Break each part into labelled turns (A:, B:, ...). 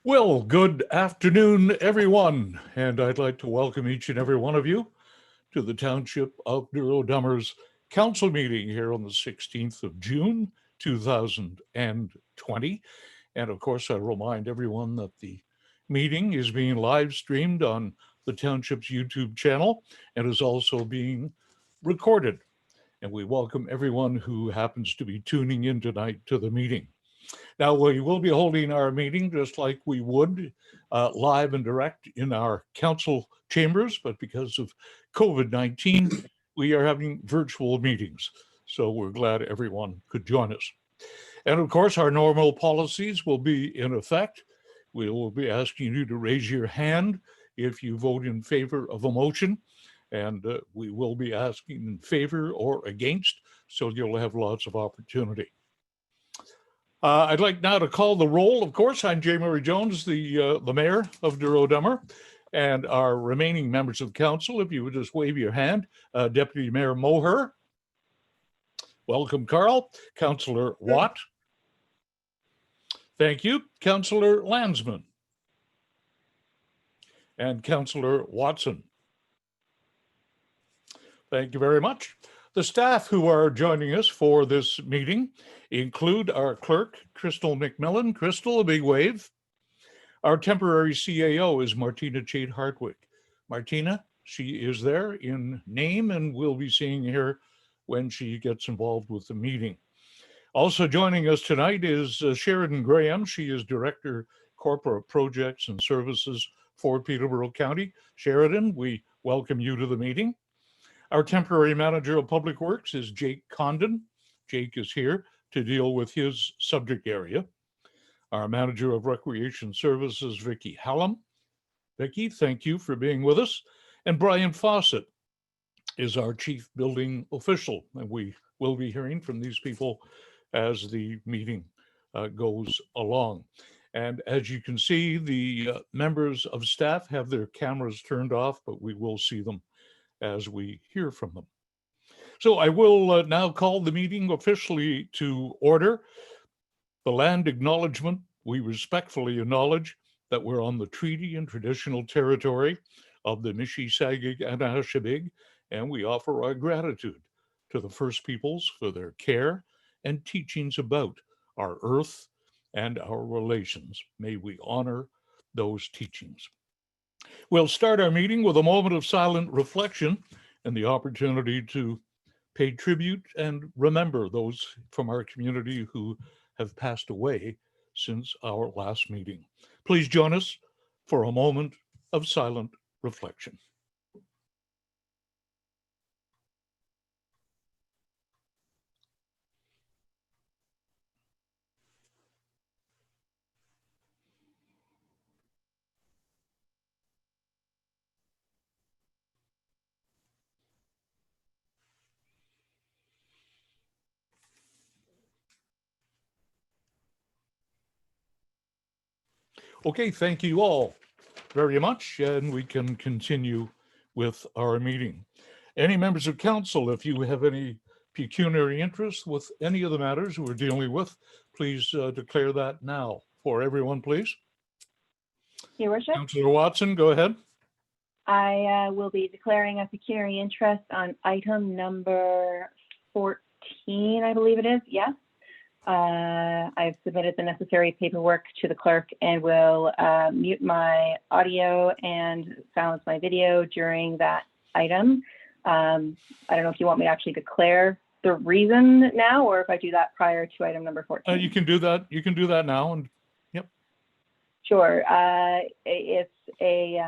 A: Well, good afternoon, everyone, and I'd like to welcome each and every one of you to the Township of Douro-Dummer's council meeting here on the 16th of June, 2020. And of course, I remind everyone that the meeting is being live streamed on the Township's YouTube channel and is also being recorded. And we welcome everyone who happens to be tuning in tonight to the meeting. Now, we will be holding our meeting just like we would live and direct in our council chambers, but because of COVID-19, we are having virtual meetings. So we're glad everyone could join us. And of course, our normal policies will be in effect. We will be asking you to raise your hand if you vote in favor of a motion, and we will be asking in favor or against, so you'll have lots of opportunity. I'd like now to call the roll. Of course, I'm J. Murray Jones, the mayor of Douro-Dummer, and our remaining members of council. If you would just wave your hand, Deputy Mayor Moher. Welcome, Carl. Councillor Watt. Thank you. Councillor Landsman. And Councillor Watson. Thank you very much. The staff who are joining us for this meeting include our clerk, Crystal McMillan. Crystal, a big wave. Our temporary CAO is Martina Chade-Hartwick. Martina, she is there in name, and we'll be seeing her when she gets involved with the meeting. Also joining us tonight is Sheridan Graham. She is Director, Corporate Projects and Services for Peterborough County. Sheridan, we welcome you to the meeting. Our temporary manager of public works is Jake Condon. Jake is here to deal with his subject area. Our manager of recreation services, Vicky Hallam. Vicky, thank you for being with us. And Brian Fawcett is our chief building official. And we will be hearing from these people as the meeting goes along. And as you can see, the members of staff have their cameras turned off, but we will see them as we hear from them. So I will now call the meeting officially to order. The land acknowledgement, we respectfully acknowledge that we're on the treaty and traditional territory of the Mississauga and Ashebig, and we offer our gratitude to the First Peoples for their care and teachings about our earth and our relations. May we honor those teachings. We'll start our meeting with a moment of silent reflection and the opportunity to pay tribute and remember those from our community who have passed away since our last meeting. Please join us for a moment of silent reflection. Okay, thank you all very much, and we can continue with our meeting. Any members of council, if you have any pecuniary interest with any of the matters we're dealing with, please declare that now for everyone, please.
B: Your Worship.
A: Councillor Watson, go ahead.
B: I will be declaring a pecuniary interest on item number 14, I believe it is. Yes. I've submitted the necessary paperwork to the clerk and will mute my audio and silence my video during that item. I don't know if you want me to actually declare the reason now, or if I do that prior to item number 14.
A: You can do that. You can do that now. And yep.
B: Sure. It's a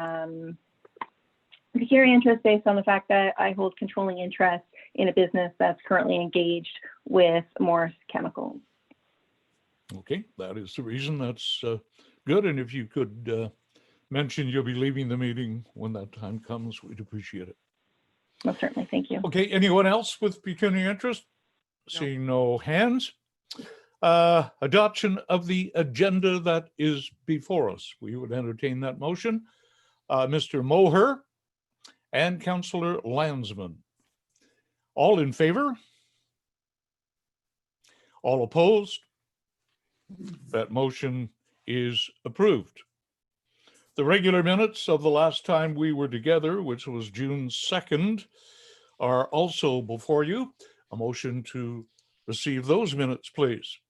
B: pecuniary interest based on the fact that I hold controlling interest in a business that's currently engaged with Morris Chemicals.
A: Okay, that is the reason. That's good. And if you could mention you'll be leaving the meeting when that time comes, we'd appreciate it.
B: Most certainly, thank you.
A: Okay, anyone else with pecuniary interest? No. Seeing no hands. Adoption of the agenda that is before us. We would entertain that motion. Mr. Moher and Councillor Landsman. All in favor? All opposed? That motion is approved. The regular minutes of the last time we were together, which was June 2nd, are also before you. A motion to receive those minutes, please.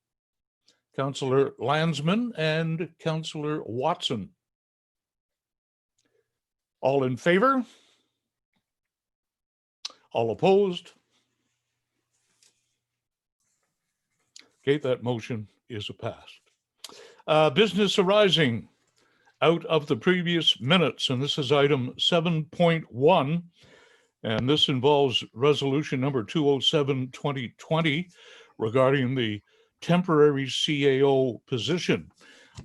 A: Councillor Landsman and Councillor Watson. All in favor? All opposed? Okay, that motion is passed. Business arising out of the previous minutes, and this is item 7.1, and this involves resolution number 207-2020 regarding the temporary CAO position.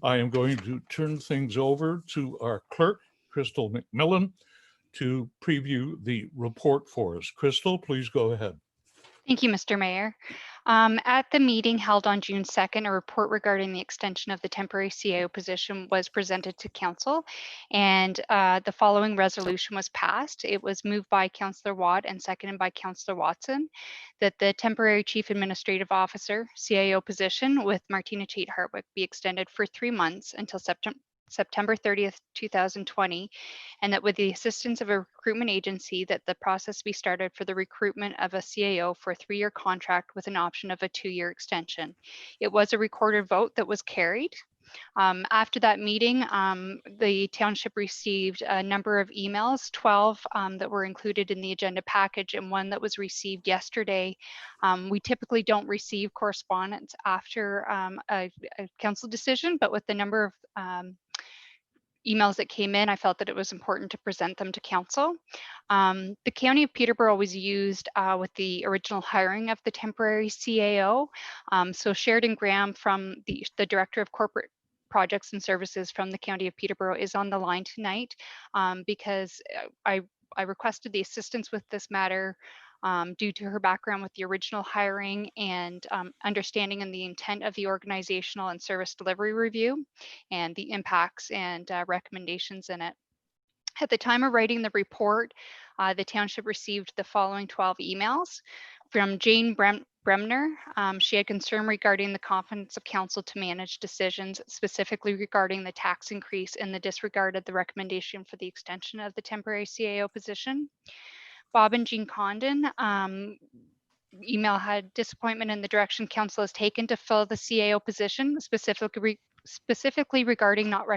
A: I am going to turn things over to our clerk, Crystal McMillan, to preview the report for us. Crystal, please go ahead.
C: Thank you, Mr. Mayor. At the meeting held on June 2nd, a report regarding the extension of the temporary CAO position was presented to Council, and the following resolution was passed. It was moved by Councillor Watt and seconded by Councillor Watson that the temporary Chief Administrative Officer CAO position with Martina Tate Hartwick be extended for 3 months until September 30th, 2020, and that with the assistance of a recruitment agency, that the process be started for the recruitment of a CAO for a 3-year contract with an option of a 2-year extension. It was a recorded vote that was carried. After that meeting, the township received a number of emails, 12 that were included in the agenda package and one that was received yesterday. We typically don't receive correspondence after a council decision, but with the number of emails that came in, I felt that it was important to present them to council. The County of Peterborough was used with the original hiring of the temporary CAO. So Sheridan Graham from the Director of Corporate Projects and Services from the County of Peterborough is on the line tonight because I requested the assistance with this matter due to her background with the original hiring and understanding and the intent of the organizational and service delivery review and the impacts and recommendations in it. At the time of writing the report, the township received the following 12 emails from Jane Bremner. She had concern regarding the confidence of council to manage decisions, specifically regarding the tax increase and the disregard of the recommendation for the extension of the temporary CAO position. Bob and Jean Condon email had disappointment in the direction council has taken to fill the CAO position, specifically regarding not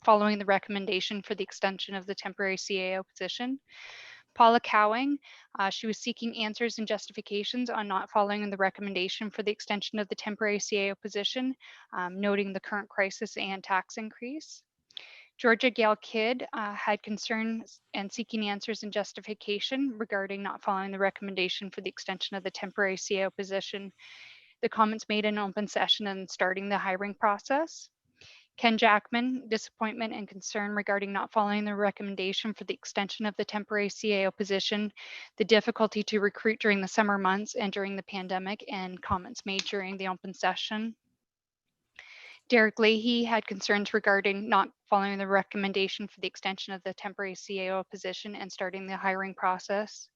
C: following the recommendation for the extension of the temporary CAO position. Paula Cowing, she was seeking answers and justifications on not following the recommendation for the extension of the temporary CAO position, noting the current crisis and tax increase. Georgia Gale Kidd had concerns and seeking answers and justification regarding not following the recommendation for the extension of the temporary CAO position, the comments made in open session and starting the hiring process. Ken Jackman, disappointment and concern regarding not following the recommendation for the extension of the temporary CAO position, the difficulty to recruit during the summer months and during the pandemic, and comments made during the open session. Derek Leahy had concerns regarding not following the recommendation for the extension of the temporary CAO position and starting the hiring process.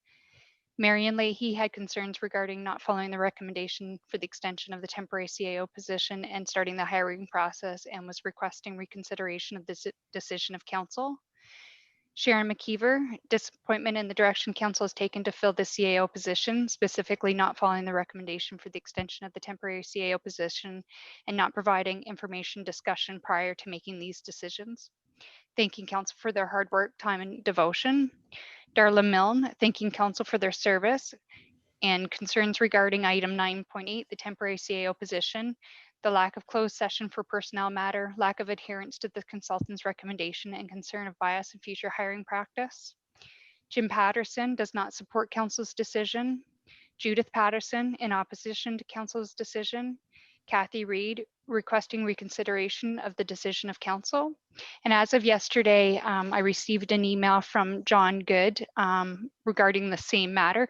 C: Marion Leahy had concerns regarding not following the recommendation for the extension of the temporary CAO position and starting the hiring process and was requesting reconsideration of this decision of council. Sharon McKeever, disappointment in the direction council has taken to fill the CAO position, specifically not following the recommendation for the extension of the temporary CAO position and not providing information discussion prior to making these decisions. Thanking council for their hard work, time, and devotion. Darla Milne, thanking council for their service and concerns regarding item 9.8, the temporary CAO position, the lack of closed session for personnel matter, lack of adherence to the consultant's recommendation, and concern of bias in future hiring practice. Jim Patterson does not support council's decision. Judith Patterson in opposition to council's decision. Kathy Reed requesting reconsideration of the decision of council. And as of yesterday, I received an email from John Good regarding the same matter.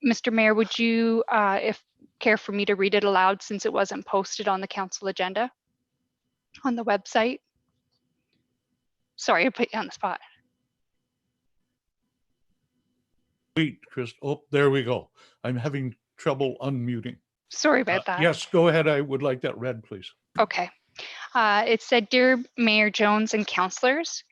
C: Mr. Mayor, would you care for me to read it aloud since it wasn't posted on the council agenda on the website? Sorry, I put you on the spot.
A: Wait, Chris. Oh, there we go. I'm having trouble unmuting.
C: Sorry about that.
A: Yes, go ahead. I would like that read, please.
C: Okay. It said, "Dear Mayor Jones and councillors,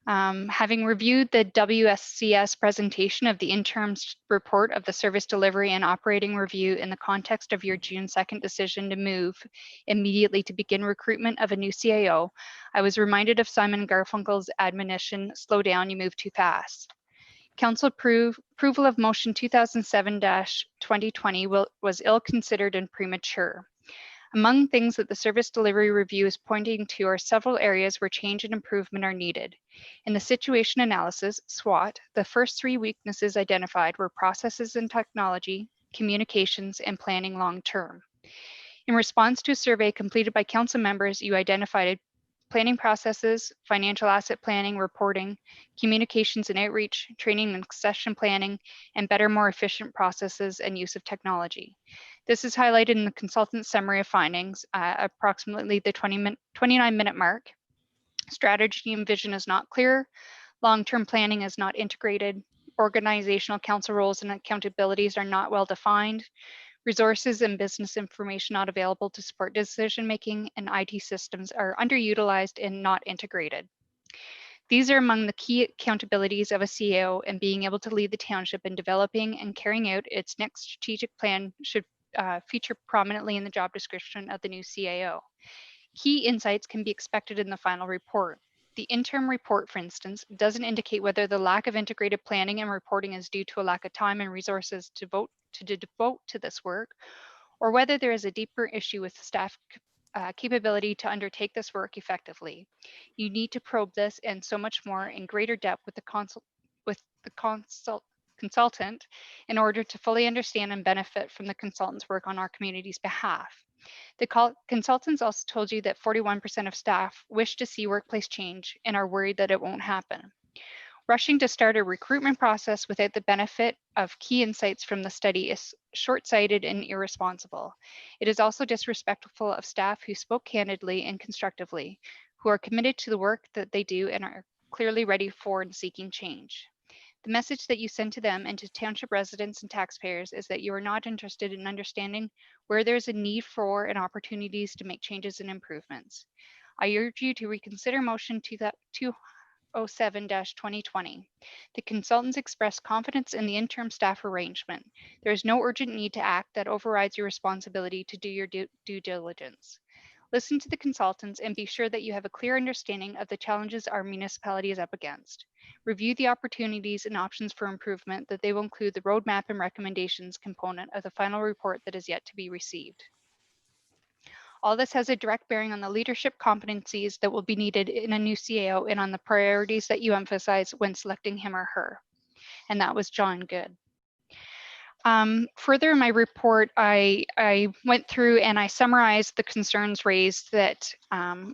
C: having reviewed the WSCS presentation of the interim report of the service delivery and operating review in the context of your June 2nd decision to move immediately to begin recruitment of a new CAO, I was reminded of Simon Garfunkel's admonition, slow down, you move too fast. Council approval of motion 2007-2020 was ill-considered and premature. Among things that the service delivery review is pointing to are several areas where change and improvement are needed. In the situation analysis, SWOT, the first 3 weaknesses identified were processes and technology, communications, and planning long-term. In response to a survey completed by council members, you identified planning processes, financial asset planning, reporting, communications and outreach, training and succession planning, and better, more efficient processes and use of technology. This is highlighted in the consultant's summary of findings, approximately the 29-minute mark. Strategy and vision is not clear. Long-term planning is not integrated. Organizational council roles and accountabilities are not well defined. Resources and business information not available to support decision-making, and IT systems are underutilized and not integrated. These are among the key accountabilities of a CEO, and being able to lead the township in developing and carrying out its next strategic plan should feature prominently in the job description of the new CAO. Key insights can be expected in the final report. The interim report, for instance, doesn't indicate whether the lack of integrated planning and reporting is due to a lack of time and resources to devote to this work, or whether there is a deeper issue with staff capability to undertake this work effectively. You need to probe this and so much more in greater depth with the consultant in order to fully understand and benefit from the consultant's work on our community's behalf. The consultants also told you that 41% of staff wish to see workplace change and are worried that it won't happen. Rushing to start a recruitment process without the benefit of key insights from the study is short-sighted and irresponsible. It is also disrespectful of staff who spoke candidly and constructively, who are committed to the work that they do and are clearly ready for and seeking change. The message that you send to them and to township residents and taxpayers is that you are not interested in understanding where there is a need for and opportunities to make changes and improvements. I urge you to reconsider motion 207-2020. The consultants expressed confidence in the interim staff arrangement. There is no urgent need to act that overrides your responsibility to do your due diligence. Listen to the consultants and be sure that you have a clear understanding of the challenges our municipality is up against. Review the opportunities and options for improvement that they will include the roadmap and recommendations component of the final report that is yet to be received. All this has a direct bearing on the leadership competencies that will be needed in a new CAO and on the priorities that you emphasize when selecting him or her. And that was John Good. Further in my report, I went through and I summarized the concerns raised that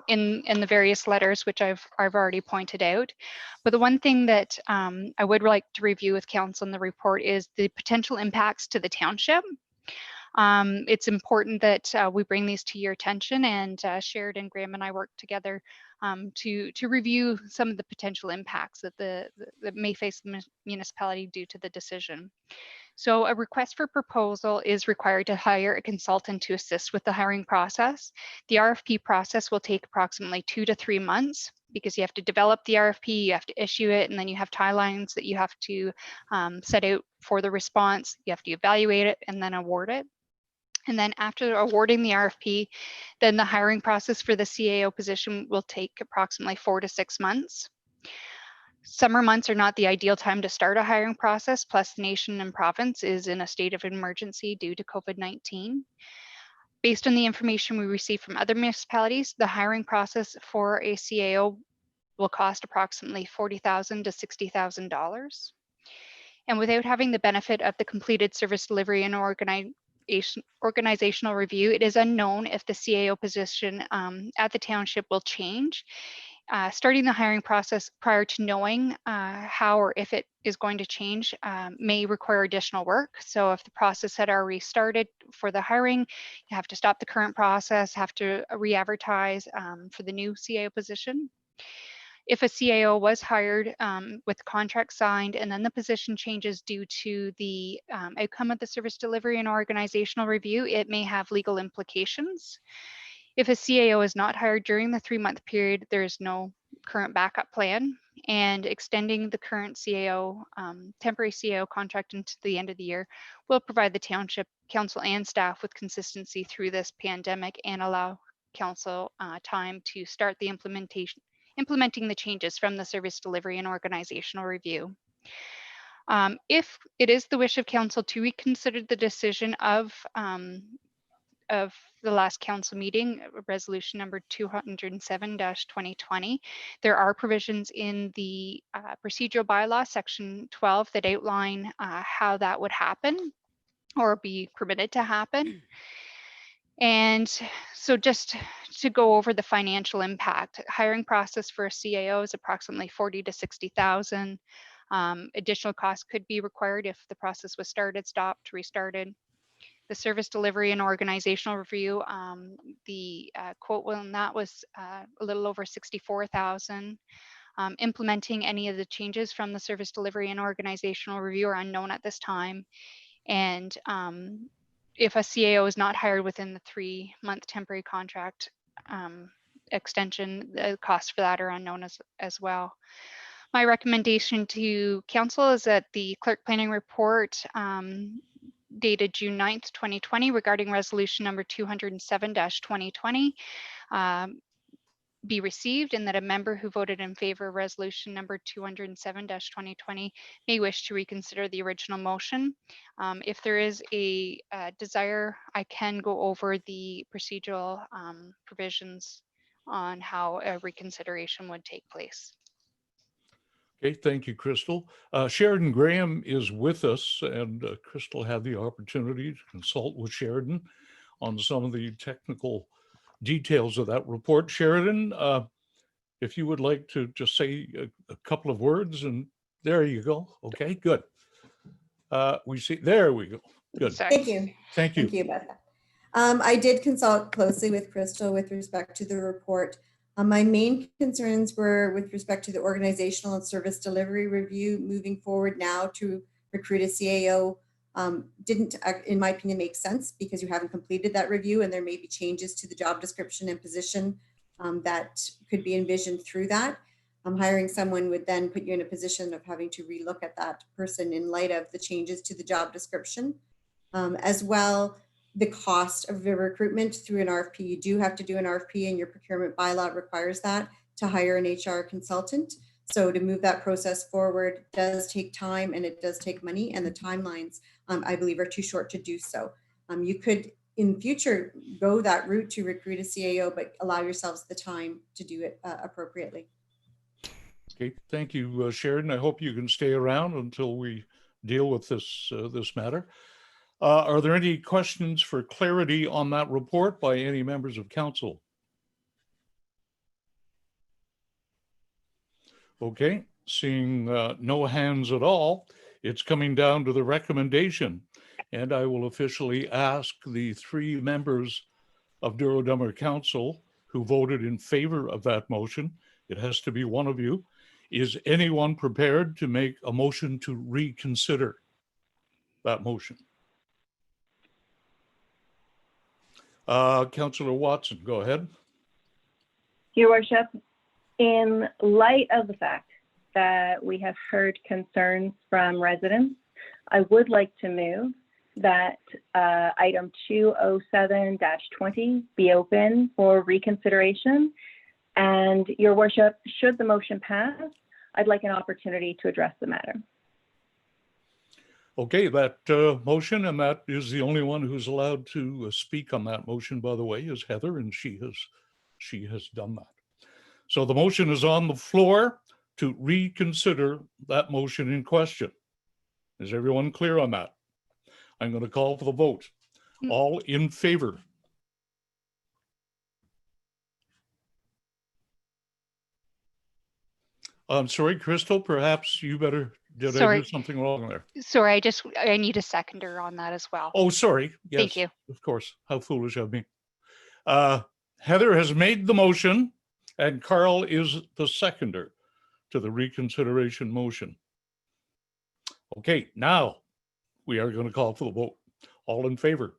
C: in the various letters, which I've already pointed out. But the one thing that I would like to review with council in the report is the potential impacts to the township. It's important that we bring these to your attention, and Sheridan, Graham, and I work together to review some of the potential impacts that that may face the municipality due to the decision. So a request for proposal is required to hire a consultant to assist with the hiring process. The RFP process will take approximately 2 to 3 months because you have to develop the RFP, you have to issue it, and then you have timelines that you have to set out for the response. You have to evaluate it and then award it. And then after awarding the RFP, then the hiring process for the CAO position will take approximately 4 to 6 months. Summer months are not the ideal time to start a hiring process, plus the nation and province is in a state of emergency due to COVID-19. Based on the information we receive from other municipalities, the hiring process for a CAO will cost approximately $40,000 to $60,000. And without having the benefit of the completed service delivery and organizational review, it is unknown if the CAO position at the township will change. Starting the hiring process prior to knowing how or if it is going to change may require additional work. So if the process had already started for the hiring, you have to stop the current process, have to re-advertise for the new CAO position. If a CAO was hired with the contract signed and then the position changes due to the outcome of the service delivery and organizational review, it may have legal implications. If a CAO is not hired during the 3-month period, there is no current backup plan, and extending the current CAO, temporary CAO contract into the end of the year will provide the township council and staff with consistency through this pandemic and allow council time to start the implementing the changes from the service delivery and organizational review. If it is the wish of council to reconsider the decision of the last council meeting, resolution number 207-2020, there are provisions in the procedural bylaw, section 12, that outline how that would happen or be permitted to happen. And so just to go over the financial impact, hiring process for a CAO is approximately 40 to 60,000. Additional costs could be required if the process was started, stopped, restarted. The service delivery and organizational review, the quote on that was a little over 64,000. Implementing any of the changes from the service delivery and organizational review are unknown at this time. And if a CAO is not hired within the 3-month temporary contract extension, the costs for that are unknown as well. My recommendation to council is that the clerk planning report dated June 9th, 2020 regarding resolution number 207-2020 be received, and that a member who voted in favor of resolution number 207-2020 may wish to reconsider the original motion. If there is a desire, I can go over the procedural provisions on how a reconsideration would take place.
A: Okay, thank you, Crystal. Sheridan Graham is with us, and Crystal had the opportunity to consult with Sheridan on some of the technical details of that report. Sheridan, if you would like to just say a couple of words, and there you go. Okay, good. We see, there we go. Good.
C: Sorry.
D: Thank you.
A: Thank you.
D: Thank you about that. I did consult closely with Crystal with respect to the report. My main concerns were with respect to the organizational and service delivery review moving forward now to recruit a CAO. Didn't, in my opinion, make sense because you haven't completed that review and there may be changes to the job description and position that could be envisioned through that. Hiring someone would then put you in a position of having to relook at that person in light of the changes to the job description. As well, the cost of the recruitment through an RFP. You do have to do an RFP, and your procurement bylaw requires that to hire an HR consultant. So to move that process forward does take time and it does take money, and the timelines, I believe, are too short to do so. You could in future go that route to recruit a CAO, but allow yourselves the time to do it appropriately.
A: Okay, thank you, Sheridan. I hope you can stay around until we deal with this matter. Are there any questions for clarity on that report by any members of council? Okay, seeing no hands at all, it's coming down to the recommendation, and I will officially ask the 3 members of Douro-Dummer Council who voted in favor of that motion. It has to be one of you. Is anyone prepared to make a motion to reconsider that motion? Councillor Watson, go ahead.
B: Your Worship, in light of the fact that we have heard concerns from residents, I would like to move that item 207-20 be open for reconsideration. And Your Worship, should the motion pass, I'd like an opportunity to address the matter.
A: Okay, that motion, and that is the only one who's allowed to speak on that motion, by the way, is Heather, and she has done that. So the motion is on the floor to reconsider that motion in question. Is everyone clear on that? I'm going to call for the vote. All in favor? I'm sorry, Crystal, perhaps you better, did I do something wrong there?
C: Sorry, I need a seconder on that as well.
A: Oh, sorry. Yes,
C: thank you.
A: Of course. How foolish of me. Heather has made the motion and Carl is the seconder to the reconsideration motion. Okay, now we are going to call for the vote. All in favor?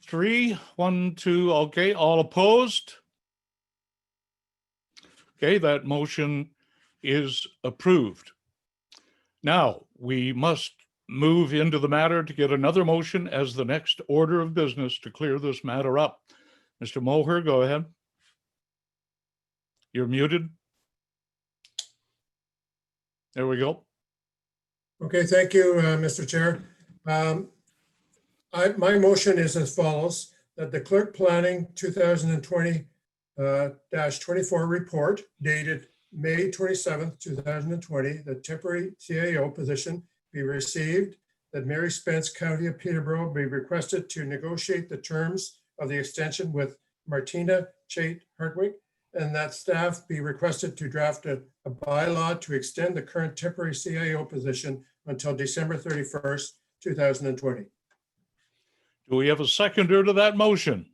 A: 3, 1, 2. Okay, all opposed? Okay, that motion is approved. Now, we must move into the matter to get another motion as the next order of business to clear this matter up. Mr. Moher, go ahead. You're muted. There we go.
E: Okay, thank you, Mr. Chair. My motion is as follows, that the clerk planning 2020-24 report dated May 27th, 2020, the temporary CAO position be received, that Mary Spence, County of Peterborough, be requested to negotiate the terms of the extension with Martina Chait Hartwig, and that staff be requested to draft a bylaw to extend the current temporary CAO position until December 31st, 2020.
A: Do we have a seconder to that motion?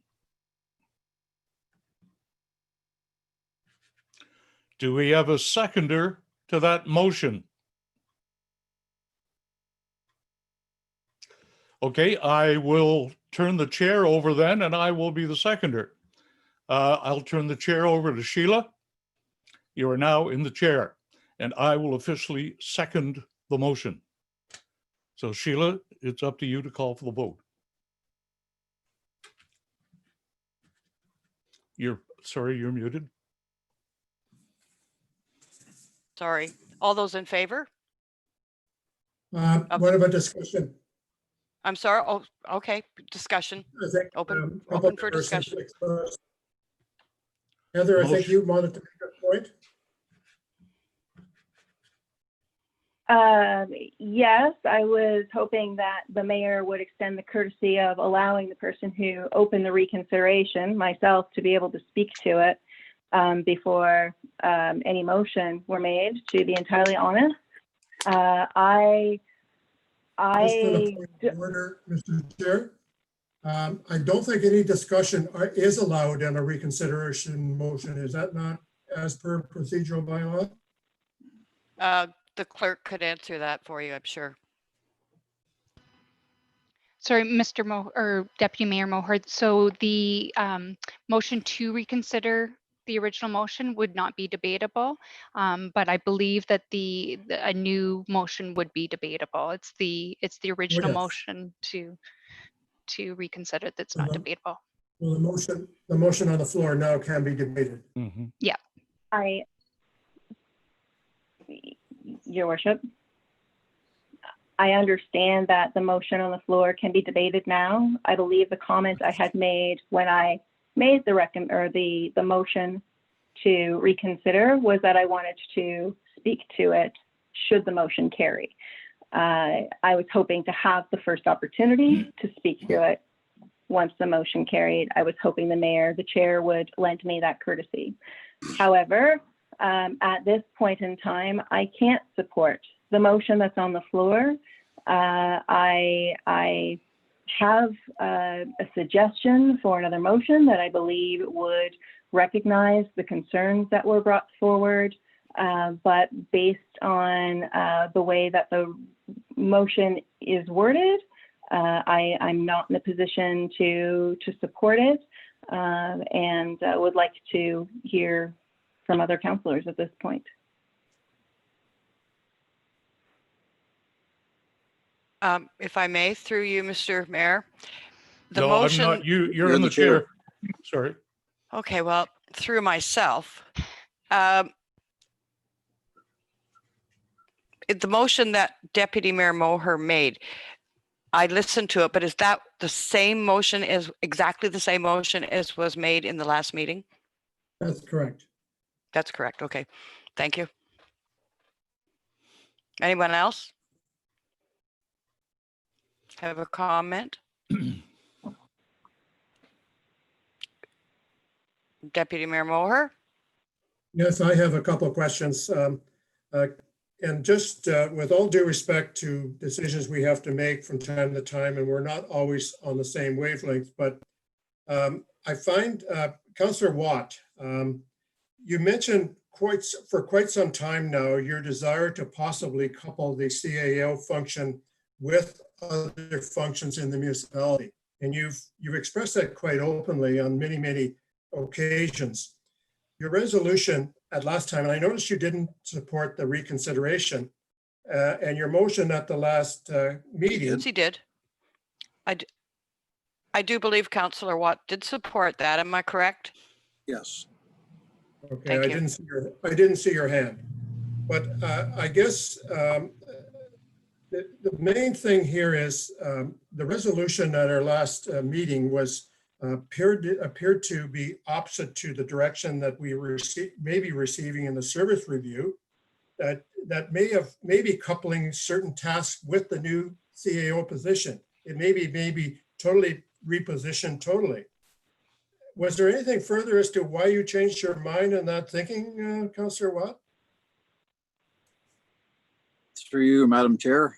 A: Do we have a seconder to that motion? Okay, I will turn the chair over then, and I will be the seconder. I'll turn the chair over to Sheila. You are now in the chair, and I will officially second the motion. So Sheila, it's up to you to call for the vote. Sorry, you're muted.
F: Sorry. All those in favor?
E: What about discussion?
F: I'm sorry. Oh, okay. Discussion.
E: I think,
F: Open
E: couple
F: for
E: members have
F: discussion.
E: expressed. Heather, I think you wanted to make a point.
B: Yes, I was hoping that the mayor would extend the courtesy of allowing the person who opened the reconsideration, myself, to be able to speak to it before any motion were made, to be entirely honest.
E: Just for the point of order, Mr. Chair, I don't think any discussion is allowed in a reconsideration motion. Is that not as per procedural bylaw?
F: The clerk could answer that for you, I'm sure.
C: Sorry, Mr. or Deputy Mayor Moher. So the motion to reconsider the original motion would not be debatable, but I believe that a new motion would be debatable. It's the original
E: yes.
C: motion to reconsider that's not debatable.
E: Well, the motion on the floor now can be debated.
A: Mm-hmm.
C: Yeah.
B: Your worship, I understand that the motion on the floor can be debated now. I believe the comment I had made when I made the motion to reconsider was that I wanted to speak to it should the motion carry. I was hoping to have the first opportunity to speak to it once the motion carried. I was hoping the chair would lend me that courtesy. However, at this point in time, I can't support the motion that's on the floor. I have a suggestion for another motion that I believe would recognize the concerns that were brought forward, but based on the way that the motion is worded, I'm not in a position to support it, and would like to hear from other councillors at this point.
F: If I may, through you, Mr. Mayor, the
A: No,
F: motion.
A: I'm not. You're in the chair. Sorry.
F: Okay, well, through myself, the motion that Deputy Mayor Moher made, I listened to it, but is that the same motion, exactly the same motion as was made in the last meeting?
E: That's correct.
F: That's correct. Okay, thank you. Anyone else have a comment? Deputy Mayor Moher?
E: Yes, I have a couple of questions. And just with all due respect to decisions we have to make from time to time, and we're not always on the same wavelength, but I find, Councillor Watt, you mentioned for quite some time now your desire to possibly couple the CAO function with other functions in the municipality. and you've expressed that quite openly on many occasions. Your resolution at last time, and I noticed you didn't support the reconsideration, and your motion at the last meeting.
F: Yes, he did. I do believe Councillor Watt did support that. Am I correct?
G: Yes.
E: Okay,
F: Thank
E: I
F: you.
E: didn't see your hand, but I guess the main thing here is the resolution at our last meeting was appeared to be opposite to the direction that we may be receiving in the service review. That may be coupling certain tasks with the new CAO position. It may be totally repositioned totally. Was there anything further as to why you changed your mind in that thinking, Councillor Watt?
G: Through you, Madam Chair.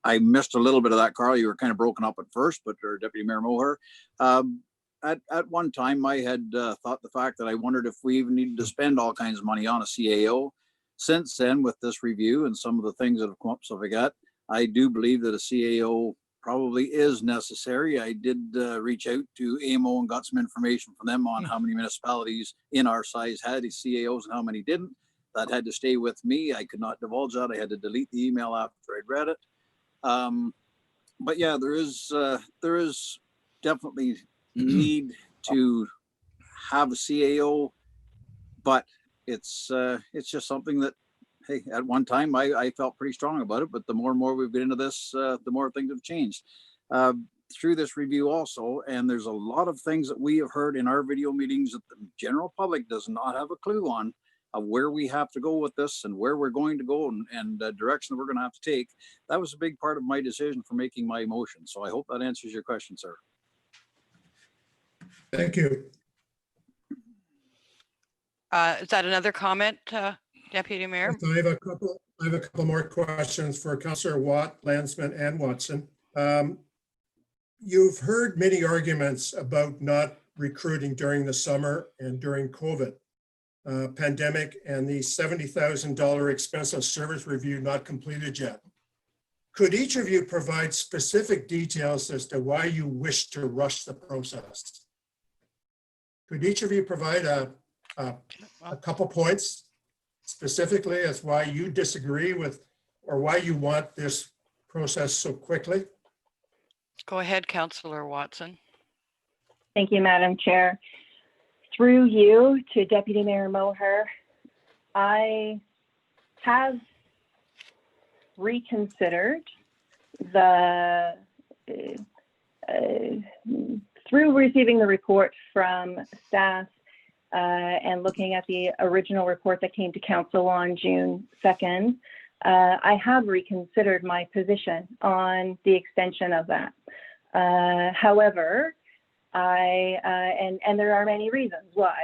G: I missed a little bit of that, Carl. You were kind of broken up at first, but or Deputy Mayor Moher. At one time, I had thought the fact that I wondered if we even needed to spend all kinds of money on a CAO. Since then, with this review and some of the things that have come up, so I do believe that a CAO probably is necessary. I did reach out to AMO and got some information from them on how many municipalities in our size had these CAOs and how many didn't. That had to stay with me. I could not divulge that. I had to delete the email after I'd read it. But yeah, there is definitely need to have a CAO, but it's just something that, hey, at one time I felt pretty strong about it, but the more and more we've been into this, the more things have changed through this review also. And there's a lot of things that we have heard in our video meetings that the general public does not have a clue on, of where we have to go with this and where we're going to go and the direction that we're going to have to take. That was a big part of my decision for making my motion. So I hope that answers your question, sir.
E: Thank you.
F: Is that another comment, Deputy Mayor?
E: I have a couple more questions for Councillor Watt, Landsman, and Watson. You've heard many arguments about not recruiting during the summer and during COVID pandemic and the $70,000 expensive service review not completed yet. Could each of you provide specific details as to why you wish to rush the process? Could each of you provide a couple points specifically as why you disagree with or why you want this process so quickly?
F: Go ahead, Councillor Watson.
B: Thank you, Madam Chair. Through you to Deputy Mayor Moher, I have reconsidered through receiving the report from staff and looking at the original report that came to council on June 2nd, I have reconsidered my position on the extension of that. However, and there are many reasons why,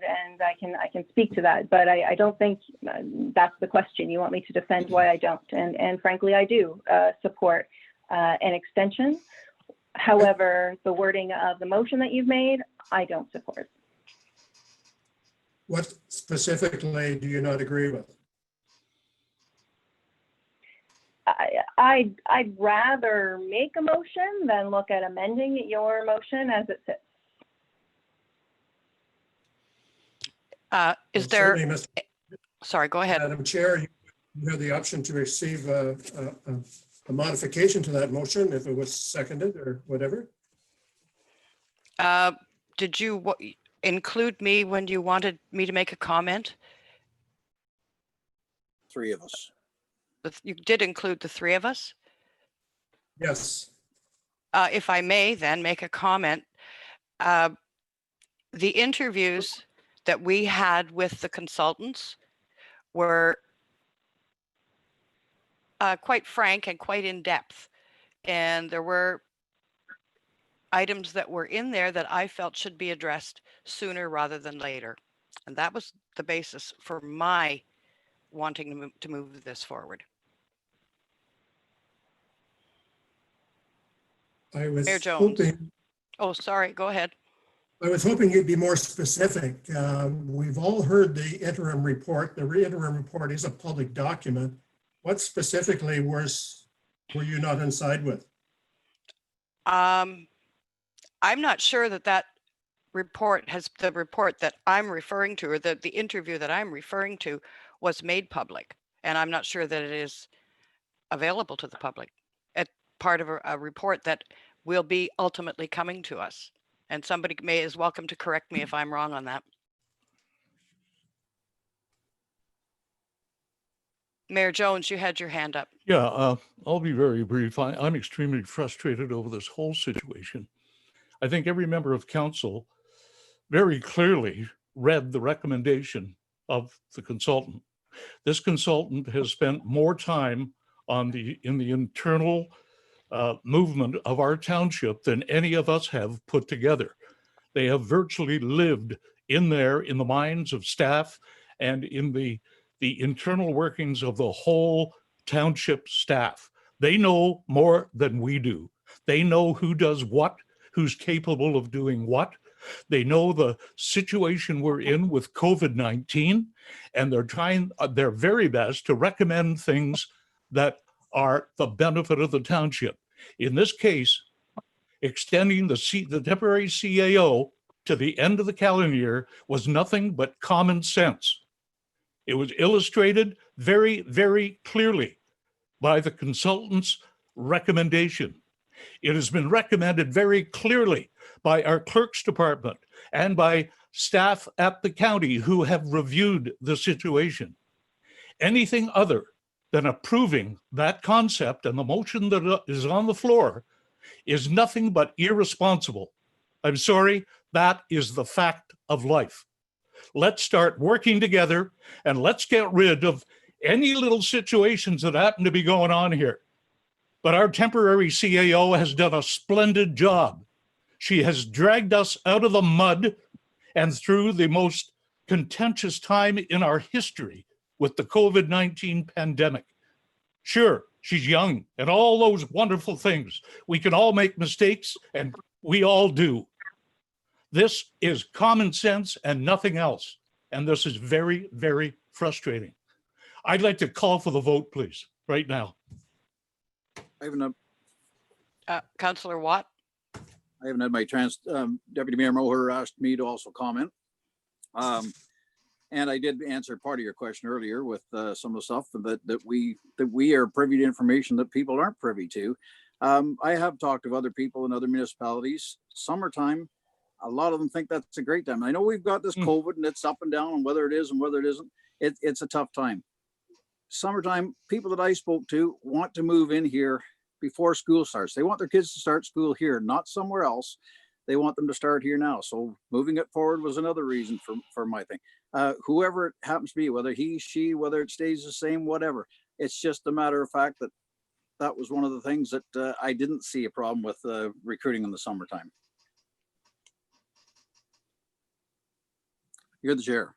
B: and I can speak to that, but I don't think that's the question. You want me to defend why I don't, and frankly, I do support an extension. However, the wording of the motion that you've made, I don't support.
E: What specifically do you not agree with?
B: I'd rather make a motion than look at amending your motion as it sits.
F: Is there,
E: Certainly,
F: sorry, go ahead.
E: Madam Chair, you have the option to receive a modification to that motion if it was seconded or whatever.
F: Did you include me when you wanted me to make a comment?
G: Three of us.
F: You did include the three of us?
E: Yes.
F: If I may then make a comment. The interviews that we had with the consultants were quite frank and quite in depth. And there were items that were in there that I felt should be addressed sooner rather than later. And that was the basis for my wanting to move this forward.
E: I was
F: Mayor Jones.
E: hoping,
F: Oh, sorry, go ahead.
E: I was hoping you'd be more specific. We've all heard the interim report. The interim report is a public document. What specifically were you not inside with?
F: I'm not sure that that report the report that I'm referring to, or the interview that I'm referring to, was made public. And I'm not sure that it is available to the public. It's part of a report that will be ultimately coming to us. And somebody is welcome to correct me if I'm wrong on that. Mayor Jones, you had your hand up.
A: Yeah, I'll be very brief. I'm extremely frustrated over this whole situation. I think every member of council very clearly read the recommendation of the consultant. This consultant has spent more time in the internal movement of our township than any of us have put together. They have virtually lived in there, in the minds of staff and in the internal workings of the whole township staff. They know more than we do. They know who does what, who's capable of doing what. They know the situation we're in with COVID-19, and they're trying their very best to recommend things that are the benefit of the township. In this case, extending the temporary CAO to the end of the calendar year was nothing but common sense. It was illustrated very, very clearly by the consultant's recommendation. It has been recommended very clearly by our clerk's department and by staff at the county who have reviewed the situation. Anything other than approving that concept and the motion that is on the floor is nothing but irresponsible. I'm sorry, that is the fact of life. Let's start working together and let's get rid of any little situations that happen to be going on here. But our temporary CAO has done a splendid job. She has dragged us out of the mud and through the most contentious time in our history with the COVID-19 pandemic. Sure, she's young and all those wonderful things. We can all make mistakes, and we all do. This is common sense and nothing else. And this is very, very frustrating. I'd like to call for the vote, please, right now.
F: Councillor Watt?
G: I haven't had my chance. Deputy Mayor Moher asked me to also comment. And I did answer part of your question earlier with some of the stuff that we are privy to information that people aren't privy to. I have talked to other people in other municipalities. Summertime, a lot of them think that's a great time. I know we've got this COVID and it's up and down, and whether it is and whether it isn't, it's a tough time. Summertime, people that I spoke to want to move in here before school starts. They want their kids to start school here, not somewhere else. They want them to start here now. So moving it forward was another reason for my thing. Whoever it happens to be, whether he, she, whether it stays the same, whatever. It's just a matter of fact that was one of the things that I didn't see a problem with recruiting in the summertime. You're the chair.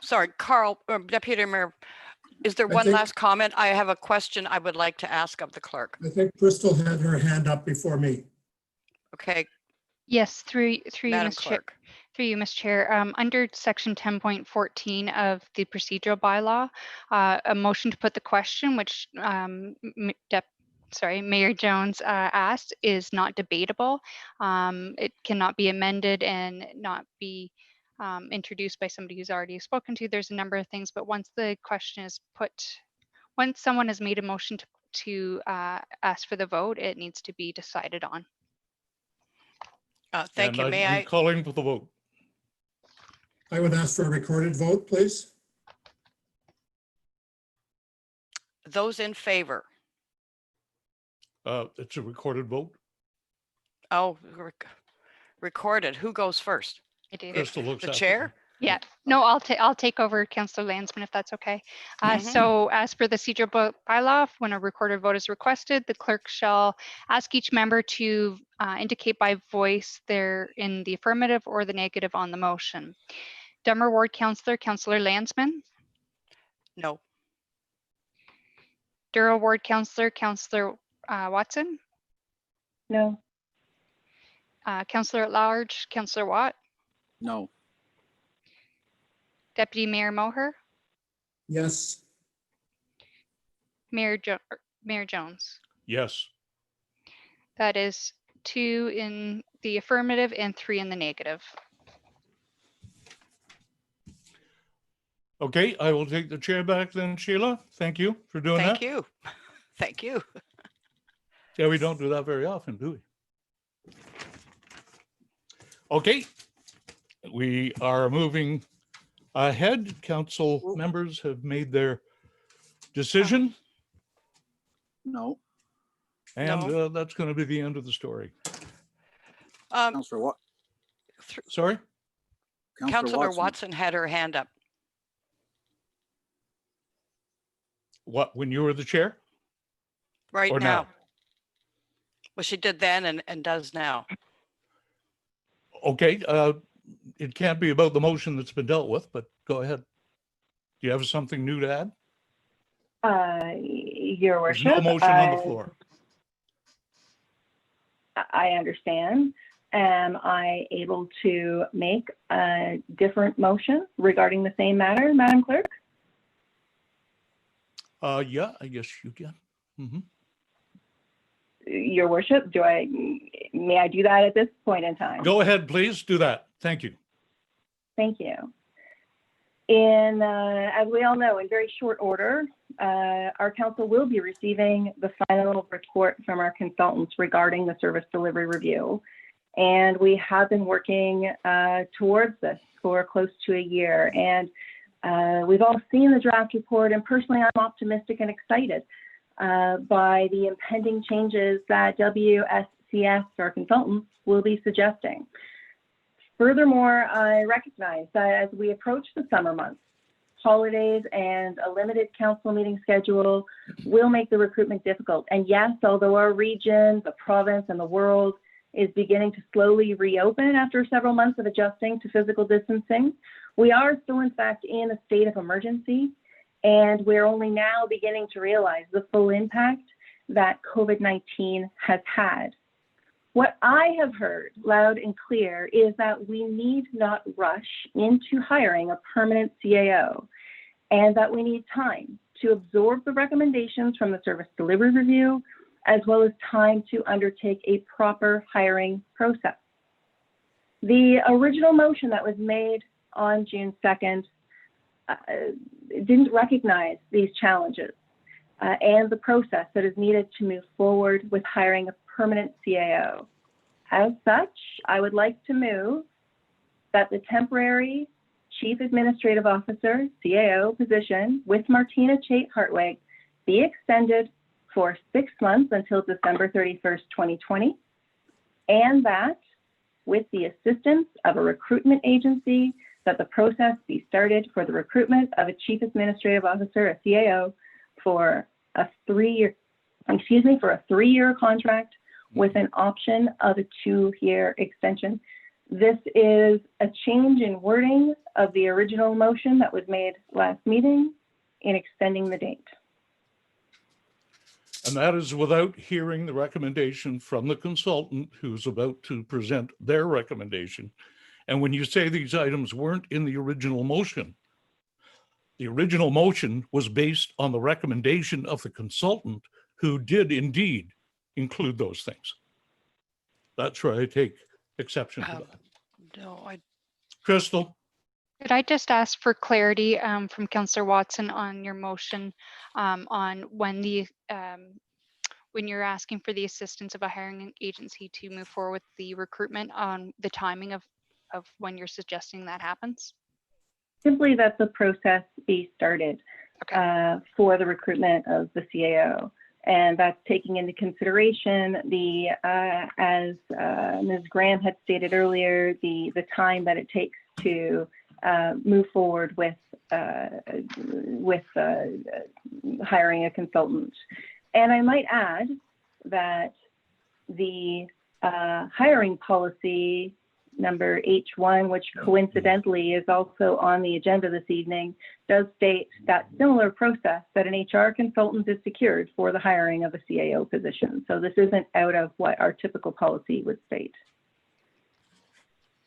F: Sorry, Carl, Deputy Mayor, is there one last comment? I have a question I would like to ask of the clerk.
E: I think Crystal had her hand up before me.
F: Okay.
C: Yes, through you,
F: Madam
C: Mr. Chair.
F: Clerk.
C: Through you, Mr. Chair, under section 10.14 of the procedural bylaw, a motion to put the question, which Mayor Jones asked, is not debatable. It cannot be amended and not be introduced by somebody who's already spoken to. There's a number of things, but once the question is put, once someone has made a motion to ask for the vote, it needs to be decided on.
F: Thank you. May I?
A: Calling for the vote.
E: I would ask for a recorded vote, please.
F: Those in favor?
A: It's a recorded vote.
F: Oh, recorded. Who goes first?
C: I do.
A: Crystal looks
F: The
A: after
F: chair?
A: me.
C: Yeah, no, I'll take over, Councillor Landsman, if that's okay. So as per the procedural bylaw, when a recorded vote is requested, the clerk shall ask each member to indicate by voice they're in the affirmative or the negative on the motion. Dummer Ward Councillor, Councillor Landsman.
F: No.
C: Douro Ward Councillor, Councillor Watson.
B: No.
C: Councillor at large, Councillor Watt.
G: No.
C: Deputy Mayor Moher.
E: Yes.
C: Mayor Jones.
A: Yes.
C: That is 2 in the affirmative and 3 in the negative.
A: Okay, I will take the chair back then, Sheila. Thank you for doing that.
F: Thank you. Thank you.
A: Yeah, we don't do that very often, do we? Okay, we are moving ahead. Council members have made their decision,
G: No,
A: and
F: No.
A: that's going to be the end of the story.
G: Councillor Wat,
A: Sorry?
F: Councillor Watson had her hand up.
A: What, when you were the chair?
F: Right
A: Or
F: now.
A: now?
F: Well, she did then and does now.
A: Okay, it can't be about the motion that's been dealt with, but go ahead. Do you have something new to add?
B: Your
A: There's
B: worship.
A: no motion on the floor.
B: I understand. Am I able to make a different motion regarding the same matter, Madam Clerk?
A: Yeah, I guess you can. Mhm.
B: Your worship, may I do that at this point in time?
A: Go ahead, please, do that. Thank you.
B: Thank you. As we all know, in very short order, our council will be receiving the final report from our consultants regarding the service delivery review. And we have been working towards this for close to a year. And we've all seen the draft report, and personally, I'm optimistic and excited by the impending changes that WSCS, our consultants, will be suggesting. Furthermore, I recognize that as we approach the summer months, holidays and a limited council meeting schedule will make the recruitment difficult. And yes, although our region, the province, and the world is beginning to slowly reopen after several months of adjusting to physical distancing, we are still in fact in a state of emergency, and we're only now beginning to realize the full impact that COVID-19 has had. What I have heard loud and clear is that we need not rush into hiring a permanent CAO, and that we need time to absorb the recommendations from the service delivery review, as well as time to undertake a proper hiring process. The original motion that was made on June 2nd didn't recognize these challenges and the process that is needed to move forward with hiring a permanent CAO. As such, I would like to move that the temporary Chief Administrative Officer, CAO position with Martina Chait-Hartwig be extended for 6 months until December 31st, 2020, and that with the assistance of a recruitment agency, that the process be started for the recruitment of a Chief Administrative Officer, a CAO, for a 3-year contract with an option of a 2-year extension. This is a change in wording of the original motion that was made last meeting in extending the date.
A: And that is without hearing the recommendation from the consultant who's about to present their recommendation. And when you say these items weren't in the original motion was based on the recommendation of the consultant who did indeed include those things. That's where I take exception to that.
F: No,
A: Crystal?
C: Could I just ask for clarity from Councillor Watson on your motion on when when you're asking for the assistance of a hiring agency to move forward with the recruitment, on the timing of when you're suggesting that happens?
B: Simply that the process be started for the recruitment of the CAO. And that's taking into consideration the, as Ms. Graham had stated earlier, the time that it takes to move forward with hiring a consultant. And I might add that the hiring policy number H1, which coincidentally is also on the agenda this evening, does state that similar process, that an HR consultant is secured for the hiring of a CAO position. So this isn't out of what our typical policy would state.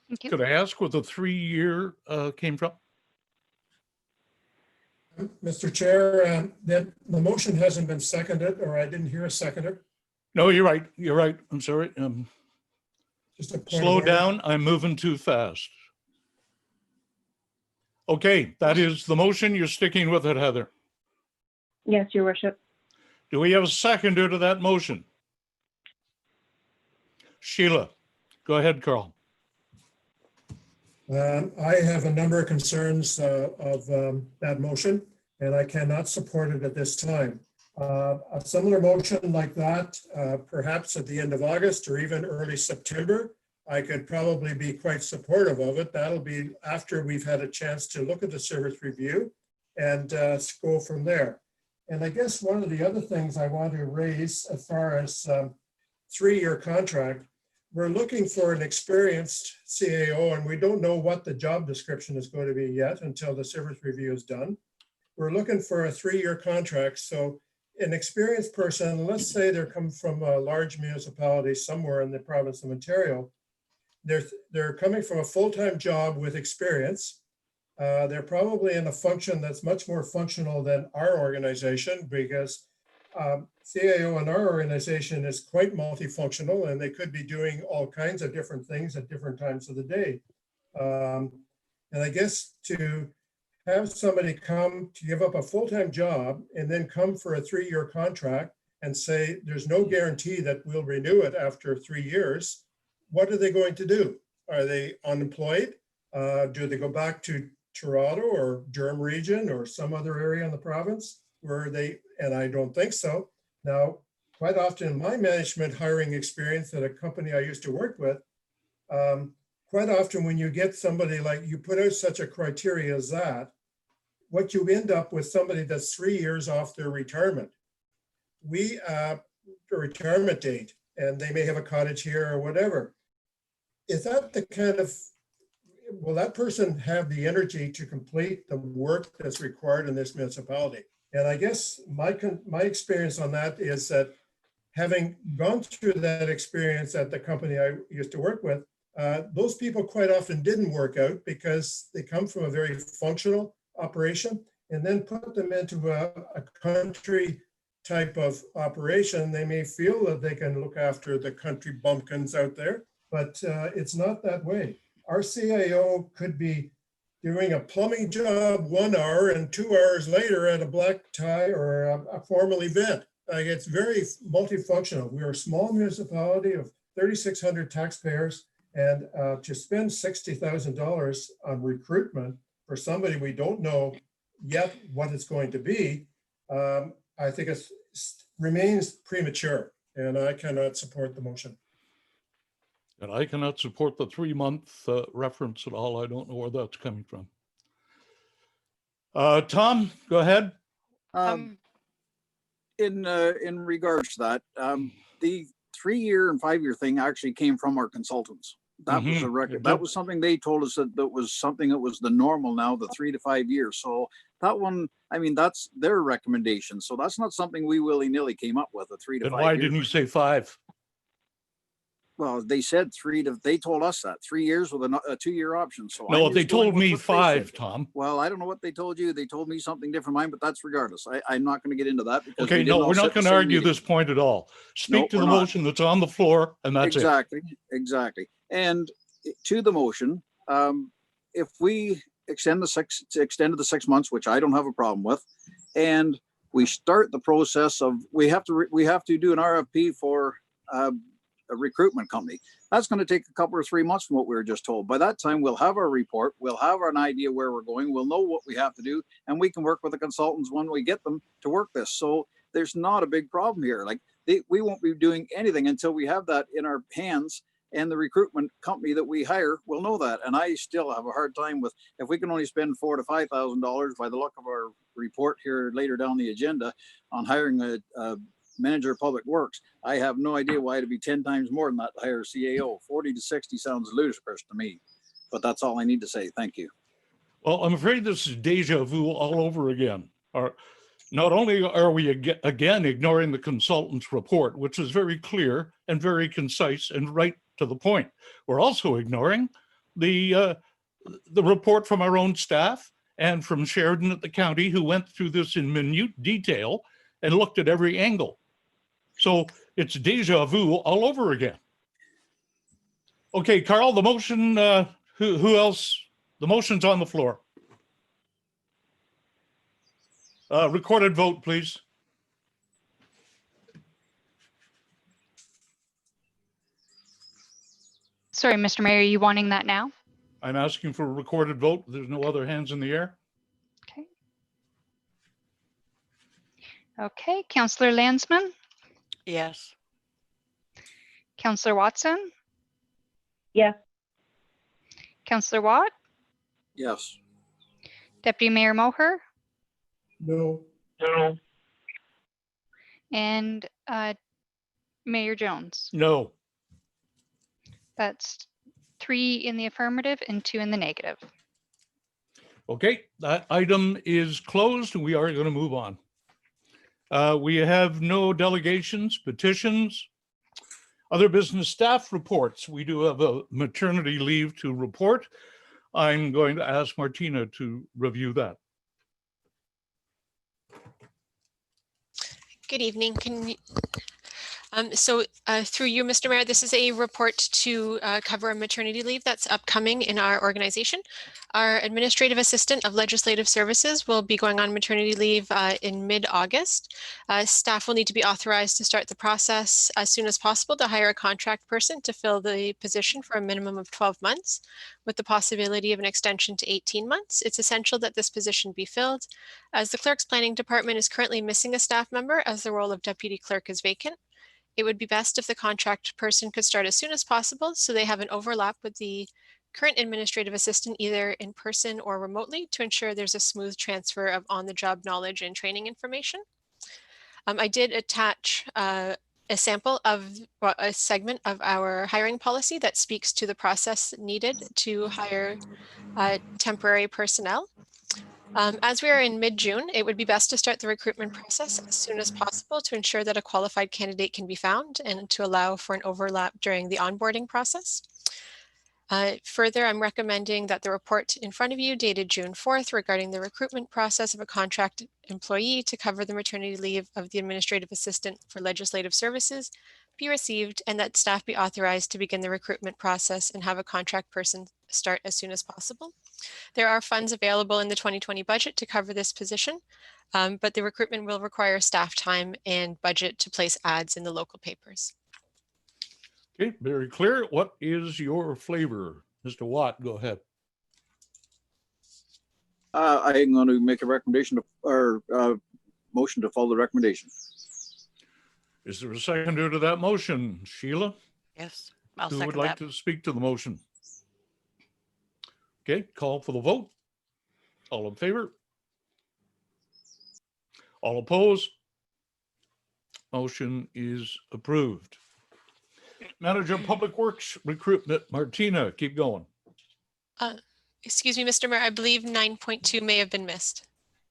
C: Thank you.
A: Could I ask where the 3-year came from?
E: Mr. Chair, the motion hasn't been seconded, or I didn't hear a seconder.
A: No, you're right. You're right. I'm sorry.
E: Just a point of
A: Slow
E: order.
A: down, I'm moving too fast. Okay, that is the motion. You're sticking with it, Heather.
B: Yes, Your Worship.
A: Do we have a seconder to that motion? Sheila, go ahead, Carl.
E: I have a number of concerns of that motion, and I cannot support it at this time. A similar motion like that, perhaps at the end of August or even early September, I could probably be quite supportive of it. That'll be after we've had a chance to look at the service review and go from there. And I guess one of the other things I want to raise as far as 3-year contract, we're looking for an experienced CAO, and we don't know what the job description is going to be yet until the service review is done. We're looking for a 3-year contract. So an experienced person, let's say they're coming from a large municipality somewhere in the province of Ontario, they're coming from a full-time job with experience. They're probably in a function that's much more functional than our organization, because CAO in our organization is quite multifunctional, and they could be doing all kinds of different things at different times of the day. And I guess to have somebody come to give up a full-time job and then come for a 3-year contract and say, there's no guarantee that we'll renew it after 3 years, what are they going to do? Are they unemployed? Do they go back to Toronto or Durham region or some other area in the province where they, and I don't think so. Now, quite often in my management hiring experience at a company I used to work with, quite often when you get somebody like, you put out such a criteria as that, what you end up with somebody that's 3 years off their retirement. The retirement date, and they may have a cottage here or whatever. Is that the kind of, will that person have the energy to complete the work that's required in this municipality? And I guess my experience on that is that having gone through that experience at the company I used to work with, those people quite often didn't work out because they come from a very functional operation, and then put them into a country type of operation. They may feel that they can look after the country bumpkins out there, but it's not that way. Our CAO could be doing a plumbing job 1 hour and 2 hours later at a black tie or a formal event. Like, it's very multifunctional. We're a small municipality of 3,600 taxpayers, and to spend $60,000 on recruitment for somebody we don't know yet what it's going to be, I think it remains premature, and I cannot support the motion.
A: And I cannot support the 3-month reference at all. I don't know where that's coming from. Tom, go ahead.
G: In regards to that, the 3-year and 5-year thing actually came from our consultants. That was a record. That was something they told us that was something that was the normal now, the 3 to 5 years. So that one, I mean, that's their recommendation. So that's not something we willy-nilly came up with, a 3 to 5
A: And why didn't you say 5?
G: Well, they said they told us that 3 years with a 2-year option. So
A: No,
G: I'm
A: they
G: just going
A: told
G: with
A: me
G: what they
A: 5,
G: said.
A: Tom.
G: Well, I don't know what they told you. They told me something different mine, but that's regardless. I'm not going to get into that because
A: Okay, no, we're not going to argue this point at all. Speak to the motion that's on the floor, and that's
G: it. Exactly. And to the motion, if we extend the 6 months, which I don't have a problem with, and we start the process of we have to do an RFP for a recruitment company. That's going to take a couple or 3 months from what we were just told. By that time, we'll have our report. We'll have an idea where we're going. We'll know what we have to do, and we can work with the consultants when we get them to work this. So there's not a big problem here. Like we won't be doing anything until we have that in our hands, and the recruitment company that we hire will know that. And I still have a hard time with, if we can only spend $4,000 to $5,000 by the look of our report here later down the agenda on hiring a manager of public works, I have no idea why it'd be 10 times more than that to hire a CAO. 40 to 60 sounds ludicrous to me, but that's all I need to say. Thank you.
A: Well, I'm afraid this is deja vu all over again. Not only are we again ignoring the consultant's report, which is very clear and very concise and right to the point, we're also ignoring the report from our own staff and from Sheridan at the county, who went through this in minute detail and looked at every angle. So it's deja vu all over again. Okay, Carl, the motion, who else? The motion's on the floor. Recorded vote, please.
C: Sorry, Mr. Mayor, are you wanting that now?
A: I'm asking for a recorded vote. There's no other hands in the air.
C: Okay. Okay, Councillor Landsman,
F: Yes.
C: Councillor Watson,
B: Yes.
C: Councillor Watt,
G: Yes.
C: Deputy Mayor Moher,
E: No.
C: and Mayor Jones.
A: No.
C: That's 3 in the affirmative and 2 in the negative.
A: Okay, that item is closed. We are going to move on. We have no delegations, petitions, other business staff reports. We do have a maternity leave to report. I'm going to ask Martina to review that.
H: Good evening. Through you, Mr. Mayor, this is a report to cover a maternity leave that's upcoming in our organization. Our administrative assistant of legislative services will be going on maternity leave in mid-August. Staff will need to be authorized to start the process as soon as possible to hire a contract person to fill the position for a minimum of 12 months, with the possibility of an extension to 18 months. It's essential that this position be filled, as the clerk's planning department is currently missing a staff member as the role of deputy clerk is vacant. It would be best if the contract person could start as soon as possible so they have an overlap with the current administrative assistant either in person or remotely to ensure there's a smooth transfer of on-the-job knowledge and training information. I did attach a sample of a segment of our hiring policy that speaks to the process needed to hire temporary personnel. As we are in mid-June, it would be best to start the recruitment process as soon as possible to ensure that a qualified candidate can be found and to allow for an overlap during the onboarding process. Further, I'm recommending that the report in front of you dated June 4th regarding the recruitment process of a contract employee to cover the maternity leave of the administrative assistant for legislative services be received, and that staff be authorized to begin the recruitment process and have a contract person start as soon as possible. There are funds available in the 2020 budget to cover this position, but the recruitment will require staff time and budget to place ads in the local papers.
A: Okay, very clear. What is your flavor? Mr. Watt, go ahead.
G: I'm going to make a recommendation or motion to follow the recommendation.
A: Is there a seconder to that motion? Sheila?
F: Yes. I'll
A: Who
F: second
A: would like
F: that.
A: to speak to the motion? Okay, call for the vote. All in favor? All opposed? Motion is approved. Manager of Public Works Recruitment, Martina, keep going.
H: Excuse me, Mr. Mayor, I believe 9.2 may have been missed.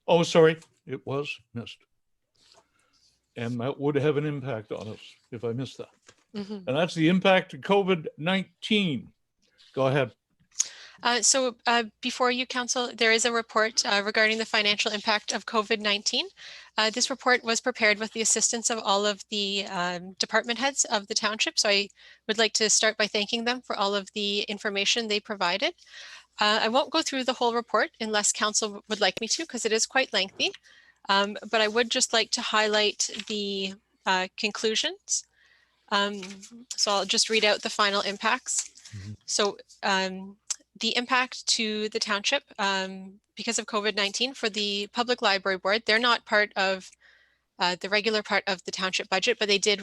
A: Oh, sorry, it was missed. And that would have an impact on us if I missed that. And that's the impact of COVID-19. Go ahead.
H: Before you, Council, there is a report regarding the financial impact of COVID-19. This report was prepared with the assistance of all of the department heads of the township. So I would like to start by thanking them for all of the information they provided. I won't go through the whole report unless Council would like me to, because it is quite lengthy. But I would just like to highlight the conclusions. So I'll just read out the final impacts. So the impact to the township because of COVID-19 for the Public Library Board, they're not part of the regular part of the township budget, but they did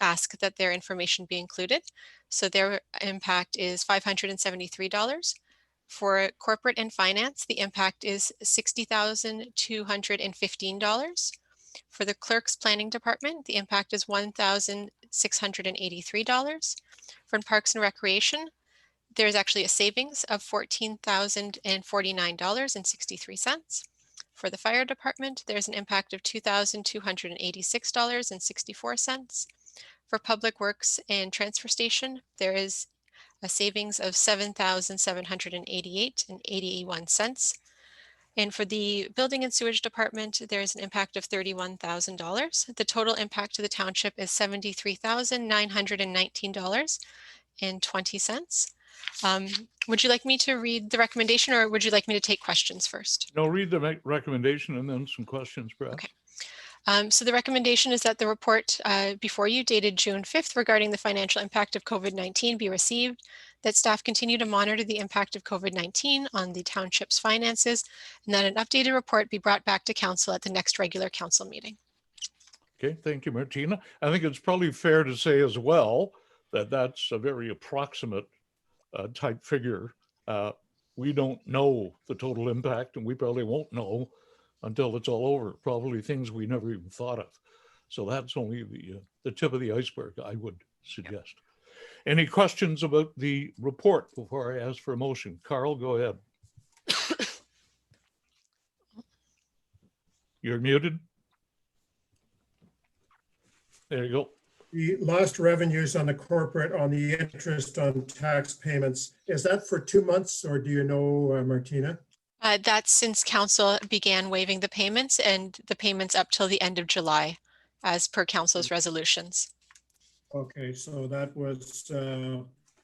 H: ask that their information be included. So their impact is $573. For corporate and finance, the impact is $60,215. For the clerk's planning department, the impact is $1,683. For parks and recreation, there's actually a savings of $14,049.63. For the fire department, there's an impact of $2,286.64. For public works and transfer station, there is a savings of $7,788.81. And for the building and sewage department, there is an impact of $31,000. The total impact to the township is $73,919. Would you like me to read the recommendation, or would you like me to take questions first?
A: No, read the recommendation and then some questions, perhaps.
H: Okay. So the recommendation is that the report before you dated June 5th regarding the financial impact of COVID-19 be received, that staff continue to monitor the impact of COVID-19 on the township's finances, and that an updated report be brought back to council at the next regular council meeting.
A: Okay, thank you, Martina. I think it's probably fair to say as well that that's a very approximate type figure. We don't know the total impact, and we probably won't know until it's all over. Probably things we never even thought of. So that's only the tip of the iceberg, I would suggest. Any questions about the report before I ask for a motion? Carl, go ahead. You're muted. There you go.
E: The lost revenues on the corporate, on the interest on tax payments, is that for 2 months, or do you know, Martina?
H: That's since council began waiving the payments, and the payments up till the end of July, as per council's resolutions.
E: Okay, so that was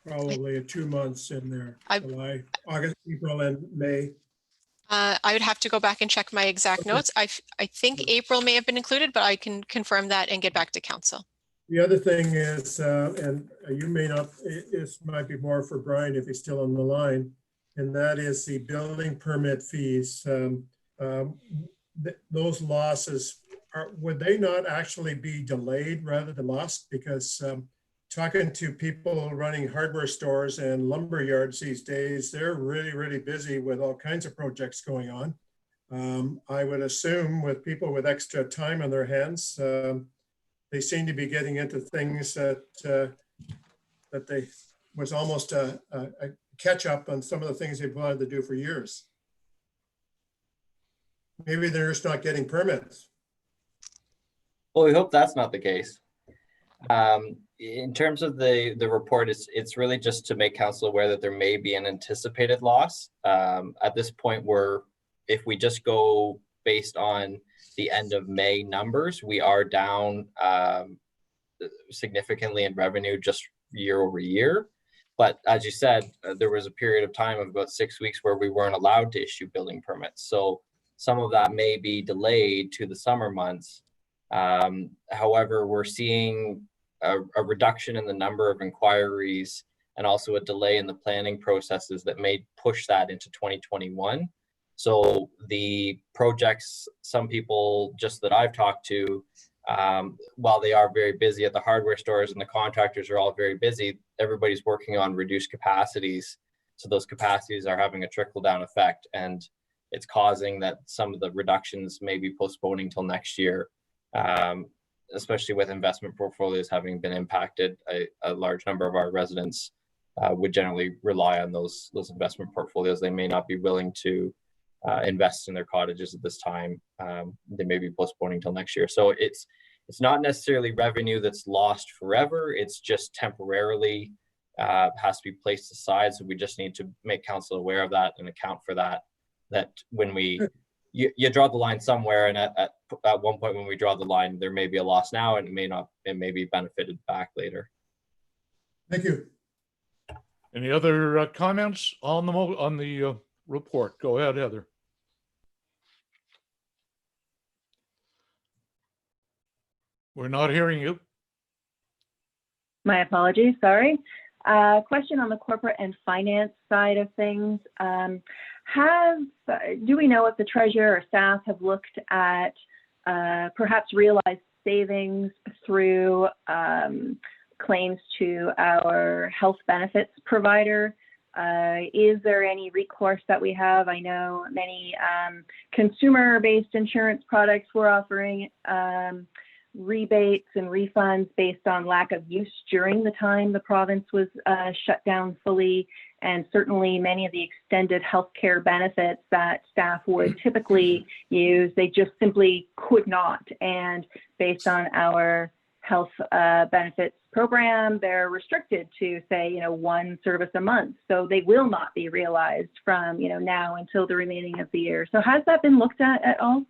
E: probably 2 months in there,
H: I-
E: July, August, April, and May.
H: I would have to go back and check my exact
E: Okay.
H: notes. I think April may have been included, but I can confirm that and get back to council.
E: The other thing is, and you may not, this might be more for Brian if he's still on the line, and that is the building permit fees. Those losses, would they not actually be delayed rather than lost? Because talking to people running hardware stores and lumber yards these days, they're really, really busy with all kinds of projects going on. I would assume with people with extra time on their hands, they seem to be getting into things that they was almost a catch up on some of the things they've wanted to do for years. Maybe they're just not getting permits.
I: Well, we hope that's not the case. In terms of the report, it's really just to make council aware that there may be an anticipated loss. At this point, if we just go based on the end of May numbers, we are down significantly in revenue just year over year. But as you said, there was a period of time of about 6 weeks where we weren't allowed to issue building permits. So some of that may be delayed to the summer months. However, we're seeing a reduction in the number of inquiries and also a delay in the planning processes that may push that into 2021. So the projects, some people just that I've talked to, while they are very busy at the hardware stores and the contractors are all very busy, everybody's working on reduced capacities. So those capacities are having a trickle down effect, and it's causing that some of the reductions may be postponing till next year, especially with investment portfolios having been impacted. A large number of our residents would generally rely on those investment portfolios. They may not be willing to invest in their cottages at this time. They may be postponing till next year. So it's not necessarily revenue that's lost forever. It's just temporarily has to be placed aside. So we just need to make council aware of that and account for that. That when you draw the line somewhere, and at one point when we draw the line, there may be a loss now, and it may be benefited back later.
E: Thank you.
A: Any other comments on the report? Go ahead, Heather. We're not hearing you.
B: My apologies, sorry. Question on the corporate and finance side of things. Do we know if the treasurer or staff have looked at perhaps realized savings through claims to our health benefits provider? Is there any recourse that we have? I know many consumer-based insurance products were offering rebates and refunds based on lack of use during the time the province was shut down fully. And certainly many of the extended healthcare benefits that staff would typically use, they just simply could not. And based on our health benefits program, they're restricted to say, one service a month. So they will not be realized from, now until the remaining of the year. So has that been looked at all?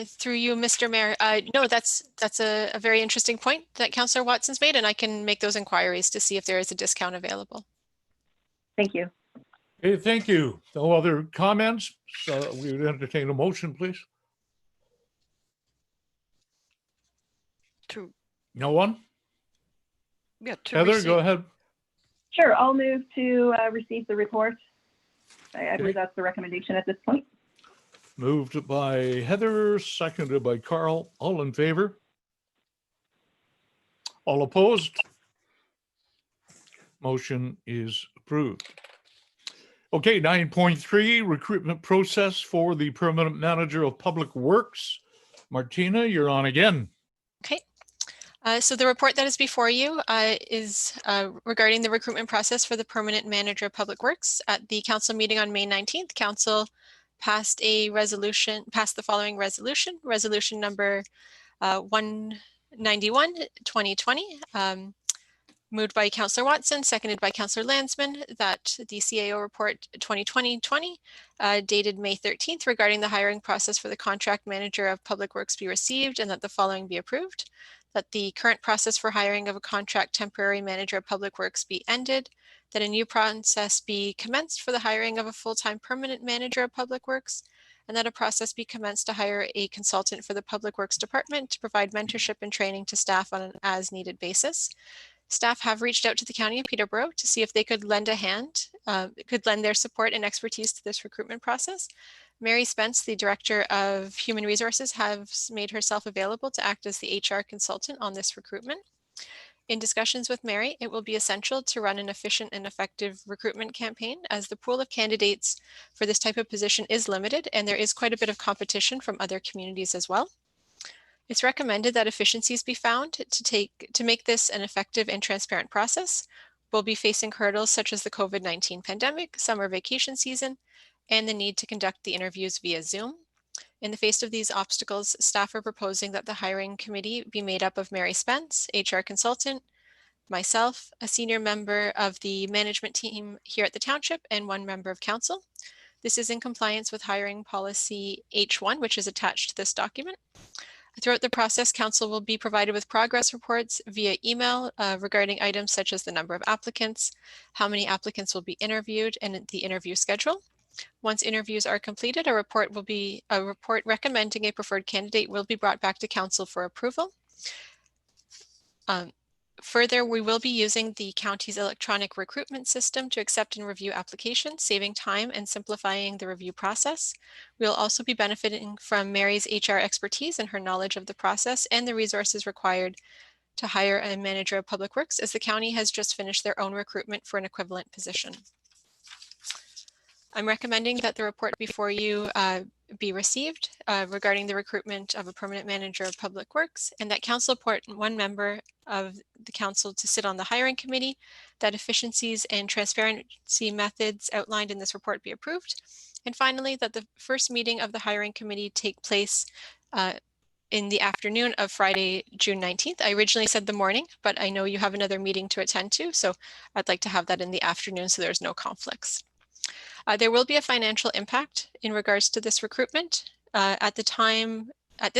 H: Through you, Mr. Mayor. No, that's a very interesting point that Councillor Watson's made, and I can make those inquiries to see if there is a discount available.
B: Thank you.
A: Okay, thank you. No other comments? So we would entertain a motion, please.
F: To,
A: No one?
F: yeah, to
A: Heather,
F: receive.
A: go ahead.
B: Sure, I'll move to receive the report. I believe
A: Okay.
B: that's the recommendation at this point.
A: Moved by Heather, seconded by Carl. All in favor? All opposed? Motion is approved. Okay, 9.3, recruitment process for the permanent manager of public works. Martina, you're on again.
H: Okay. So the report that is before you is regarding the recruitment process for the permanent manager of public works. At the council meeting on May 19th, council passed the following resolution, resolution number 191, 2020. Moved by Councillor Watson, seconded by Councillor Landsman, that the CAO report 2020-20 dated May 13th regarding the hiring process for the contract manager of public works be received and that the following be approved. That the current process for hiring of a contract temporary manager of public works be ended. That a new process be commenced for the hiring of a full-time permanent manager of public works. And that a process be commenced to hire a consultant for the public works department to provide mentorship and training to staff on an as-needed basis. Staff have reached out to the County of Peterborough to see if they could lend a hand, could lend their support and expertise to this recruitment process. Mary Spence, the Director of Human Resources, has made herself available to act as the HR consultant on this recruitment. In discussions with Mary, it will be essential to run an efficient and effective recruitment campaign as the pool of candidates for this type of position is limited and there is quite a bit of competition from other communities as well. It's recommended that efficiencies be found to make this an effective and transparent process. We'll be facing hurdles such as the COVID-19 pandemic, summer vacation season, and the need to conduct the interviews via Zoom. In the face of these obstacles, staff are proposing that the hiring committee be made up of Mary Spence, HR consultant, myself, a senior member of the management team here at the township, and one member of council. This is in compliance with hiring policy H1, which is attached to this document. Throughout the process, council will be provided with progress reports via email regarding items such as the number of applicants, how many applicants will be interviewed, and the interview schedule. Once interviews are completed, a report recommending a preferred candidate will be brought back to council for approval. Further, we will be using the county's electronic recruitment system to accept and review applications, saving time and simplifying the review process. We'll also be benefiting from Mary's HR expertise and her knowledge of the process and the resources required to hire a manager of public works, as the county has just finished their own recruitment for an equivalent position. I'm recommending that the report before you be received regarding the recruitment of a permanent manager of public works, and that council appoint one member of the council to sit on the hiring committee, that efficiencies and transparency methods outlined in this report be approved. And finally, that the first meeting of the hiring committee take place in the afternoon of Friday, June 19th. I originally said the morning, but I know you have another meeting to attend to, so I'd like to have that in the afternoon so there's no conflicts. There will be a financial impact in regards to this recruitment. At this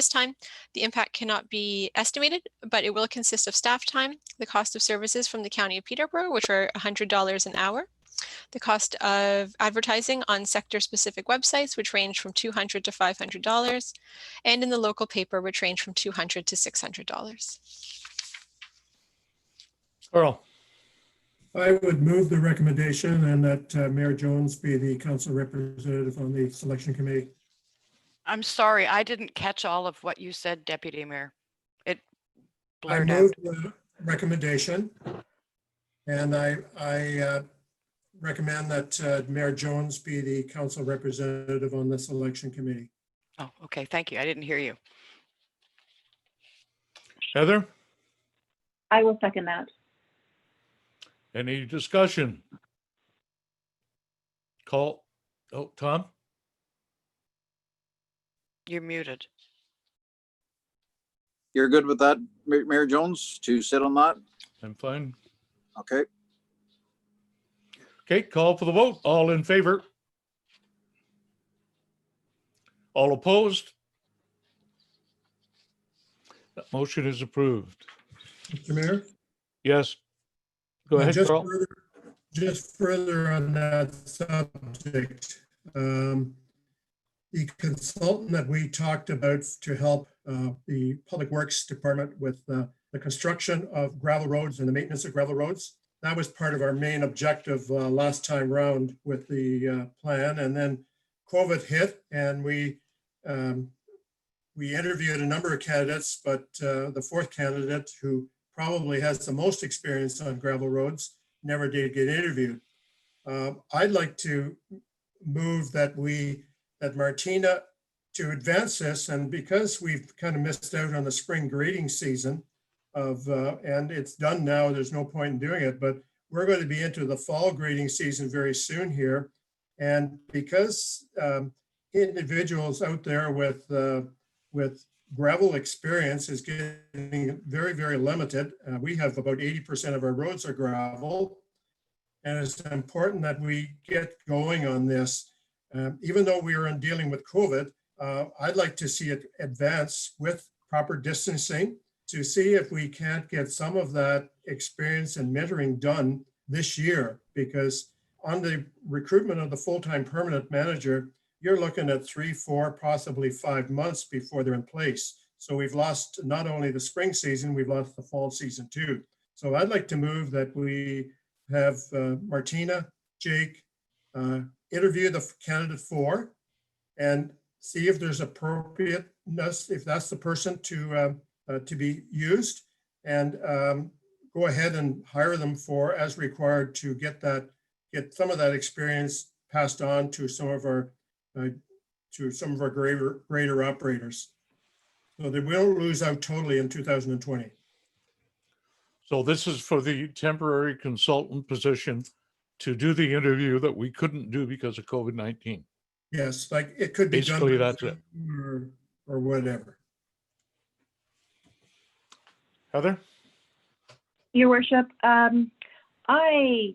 H: time, the impact cannot be estimated, but it will consist of staff time, the cost of services from the County of Peterborough, which are $100 an hour, the cost of advertising on sector-specific websites, which range from $200 to $500, and in the local paper, which range from $200 to $600.
A: Carl.
E: I would move the recommendation and that Mayor Jones be the council representative on the selection committee.
F: I'm sorry, I didn't catch all of what you said, Deputy Mayor. It
E: I
F: blurred out.
E: moved the recommendation and I recommend that Mayor Jones be the council representative on the selection committee.
F: Oh, okay, thank you. I didn't hear you.
A: Heather,
B: I will second that.
A: any discussion? Call. Oh, Tom?
F: You're muted.
G: You're good with that, Mayor Jones, to sit on that?
A: I'm fine.
G: Okay.
A: Okay, call for the vote. All in favor? All opposed? That motion is approved.
E: Mr. Mayor?
A: Yes. Go ahead,
E: Just
A: Carl.
E: further on that subject, the consultant that we talked about to help the Public Works Department with the construction of gravel roads and the maintenance of gravel roads, that was part of our main objective last time round with the plan. And then COVID hit, and we interviewed a number of candidates, but the fourth candidate, who probably has the most experience on gravel roads, never did get interviewed. I'd like to move that Martina, to advance this, and because we've kind of missed out on the spring grading season and it's done now, there's no point in doing it, but we're going to be into the fall grading season very soon here. And because individuals out there with gravel experience is getting very, very limited. We have about 80% of our roads are gravel. And it's important that we get going on this. Even though we are dealing with COVID, I'd like to see it advance with proper distancing to see if we can't get some of that experience and mentoring done this year, because on the recruitment of the full-time permanent manager, you're looking at 3, 4, possibly 5 months before they're in place. So we've lost not only the spring season, we've lost the fall season too. So I'd like to move that we have Martina, Jake, interview the candidate 4 and see if there's appropriateness, if that's the person to be used, and go ahead and hire them for as required to get some of that experience passed on to some of our greater operators, so they won't lose out totally in 2020.
A: So this is for the temporary consultant position to do the interview that we couldn't do because of COVID-19.
E: Yes, like it could be
A: Basically,
E: done
A: that's it.
E: or whatever.
A: Heather?
B: Your worship, I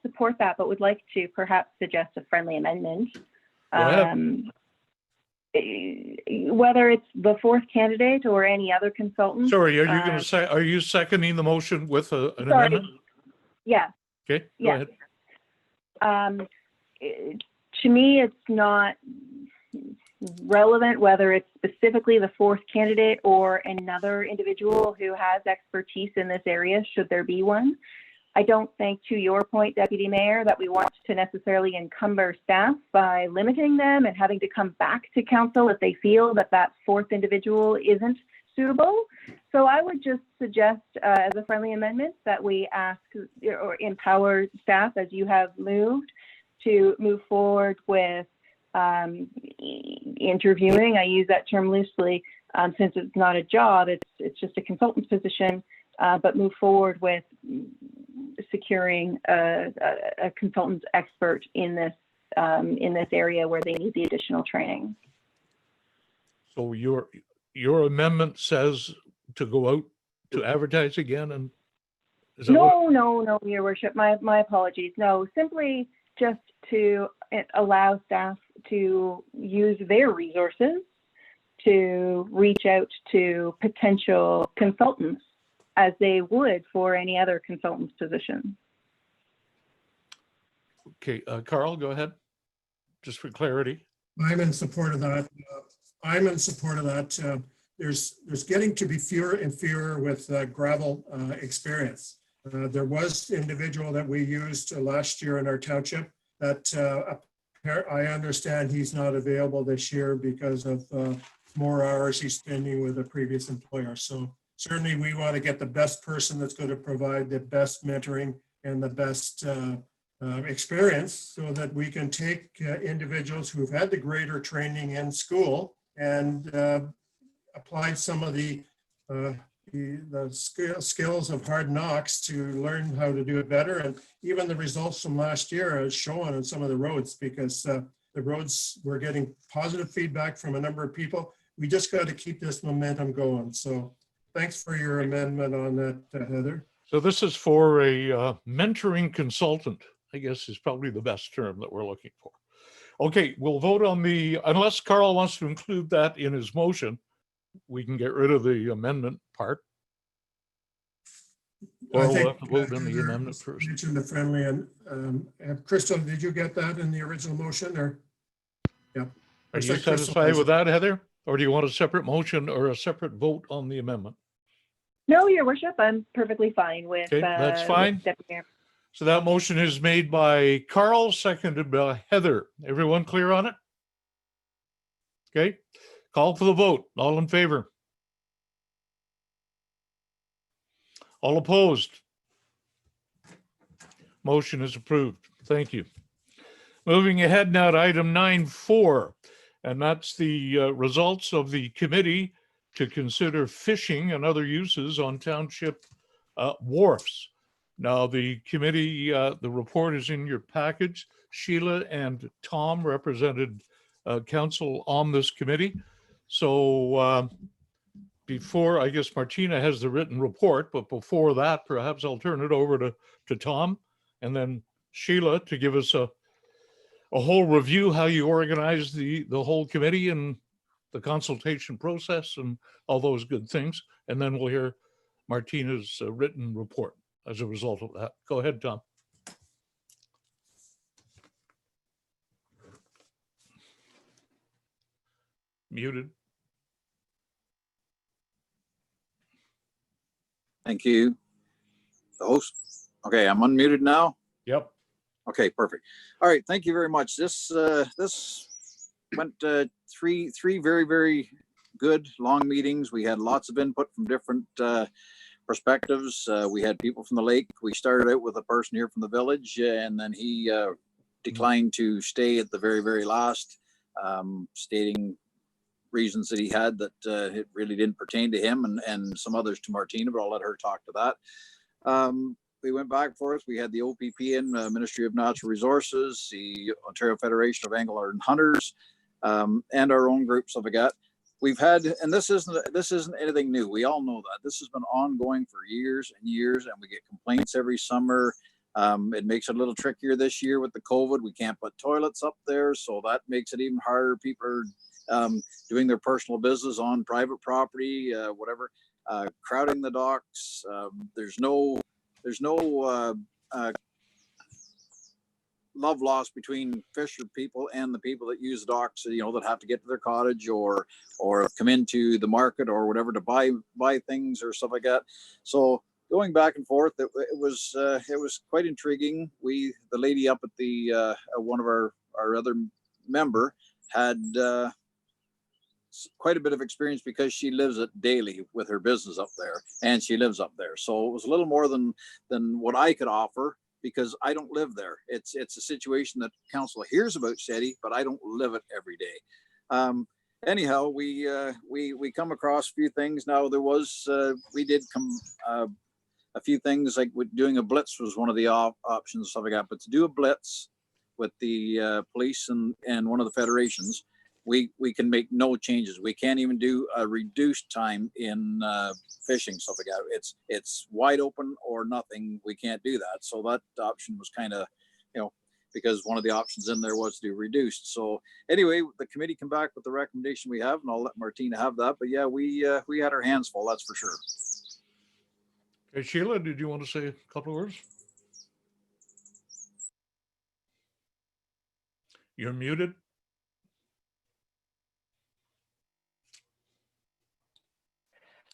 B: support that, but would like to perhaps suggest a friendly amendment.
A: Go ahead.
B: Whether it's the 4th candidate or any other consultant.
A: Sorry, are you going to say, are you seconding the motion with an
B: Sorry.
A: amendment?
B: Yeah.
A: Okay, go
B: Yeah.
A: ahead.
B: To me, it's not relevant whether it's specifically the 4th candidate or another individual who has expertise in this area, should there be one. I don't think, to your point, Deputy Mayor, that we want to necessarily encumber staff by limiting them and having to come back to council if they feel that that 4th individual isn't suitable. So I would just suggest as a friendly amendment that we ask or empower staff, as you have moved, to move forward with interviewing. I use that term loosely since it's not a job, it's just a consultant position, but move forward with securing a consultant expert in this area where they need the additional training.
A: So your amendment says to go out to advertise again, and is that what?
B: No, Your Worship, my apologies. No, simply just to allow staff to use their resources to reach out to potential consultants as they would for any other consultant's position.
A: Okay, Carl, go ahead, just for clarity.
E: I'm in support of that. There's getting to be fewer and fewer with gravel experience. There was individual that we used last year in our township that I understand he's not available this year because of more hours he's spending with a previous employer. So certainly we want to get the best person that's going to provide the best mentoring and the best experience, so that we can take individuals who've had the greater training in school and apply some of the skills of hard knocks to learn how to do it better. And even the results from last year are shown on some of the roads, because the roads, we're getting positive feedback from a number of people. We just got to keep this momentum going. So thanks for your amendment on that, Heather.
A: So this is for a mentoring consultant, I guess is probably the best term that we're looking for. Okay, we'll vote on unless Carl wants to include that in his motion, we can get rid of the amendment part.
E: I
A: Or we'll
E: think
A: have to vote on the amendment first.
E: mention the friendly and Crystal, did you get that in the original motion or? Yeah.
A: Are
E: Looks
A: you
E: like Crystal
A: satisfied
E: has
A: with
E: it.
A: that, Heather? Or do you want a separate motion or a separate vote on the amendment?
B: No, Your Worship, I'm perfectly fine with.
A: Okay, that's
B: with
A: fine.
B: Deputy Mayor.
A: So that motion is made by Carl, seconded by Heather. Everyone clear on it? Okay, call for the vote. All in favor? All opposed? Motion is approved. Thank you. Moving ahead now to item 9.4, and that's the results of the committee to consider fishing and other uses on township wharfs. Now, the committee, the report is in your package. Sheila and Tom represented council on this committee. So before, I guess Martina has the written report, but before that, perhaps I'll turn it over to Tom and then Sheila to give us a whole review, how you organize the whole committee and the consultation process and all those good things. And then we'll hear Martina's written report as a result of that. Go ahead, Tom. Muted.
G: Thank you. The host. Okay, I'm unmuted now.
A: Yep.
G: Okay, perfect. All right, thank you very much. This went three very, very good long meetings. We had lots of input from different perspectives. We had people from the lake. We started out with a person here from the village, and then he declined to stay at the very, very last, stating reasons that he had that it really didn't pertain to him, and some others to Martina, but I'll let her talk to that. We went back and forth. We had the OPP in, Ministry of Natural Resources, the Ontario Federation of Angler and Hunters, and our own groups of AGAT. We've had, and this isn't anything new. We all know that this has been ongoing for years and years, and we get complaints every summer. It makes it a little trickier this year with the COVID. We can't put toilets up there, so that makes it even harder. People are doing their personal business on private property, whatever, crowding the docks. There's no love lost between fisher people and the people that use docks, that have to get to their cottage or come into the market or whatever to buy things or stuff like that. So going back and forth, it was quite intriguing. The lady up at the one of our other member had quite a bit of experience because she lives it daily with her business up there, and she lives up there. So it was a little more than what I could offer, because I don't live there. It's a situation that council hears about SETI, but I don't live it every day. Anyhow, we come across a few things. Now we did come a few things, like with doing a blitz was one of the options, stuff like that. But to do a blitz with the police and one of the federations, we can make no changes. We can't even do a reduced time in fishing, stuff like that. It's wide open or nothing. We can't do that. So that option was kind of, because one of the options in there was to do reduced. So anyway, the committee came back with the recommendation we have, and I'll let Martina have that. But yeah, we had our hands full, that's for sure.
A: Okay, Sheila, did you want to say a couple of words? You're muted.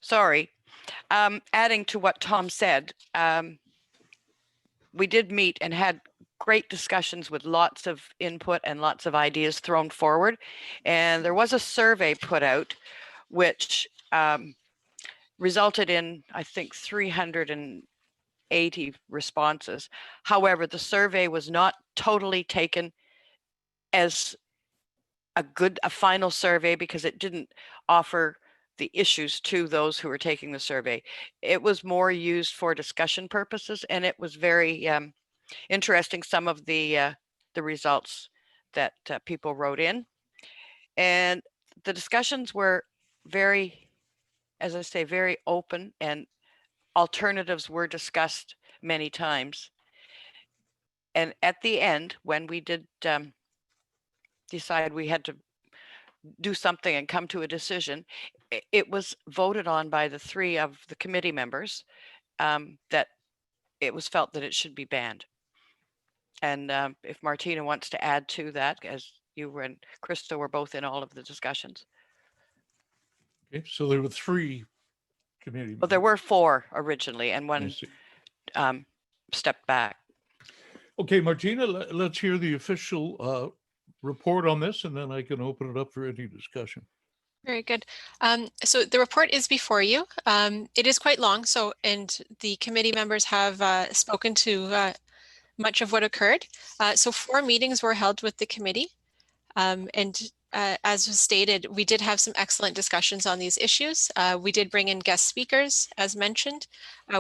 F: Sorry. Adding to what Tom said, we did meet and had great discussions with lots of input and lots of ideas thrown forward. And there was a survey put out, which resulted in, I think, 380 responses. However, the survey was not totally taken as a final survey, because it didn't offer the issues to those who were taking the survey. It was more used for discussion purposes, and it was very interesting, some of the results that people wrote in. And the discussions were very, as I say, very open, and alternatives were discussed many times. And at the end, when we did decide we had to do something and come to a decision, it was voted on by the 3 of the committee members that it was felt that it should be banned. And if Martina wants to add to that, as you and Krista were both in all of the discussions.
A: Okay, so there were 3 committee.
F: Well, there were 4 originally, and
A: I
F: one
A: see.
F: stepped back.
A: Okay, Martina, let's hear the official report on this, and then I can open it up for any discussion.
H: Very good. So the report is before you. It is quite long, and the committee members have spoken to much of what occurred. So 4 meetings were held with the committee. As was stated, we did have some excellent discussions on these issues. We did bring in guest speakers, as mentioned.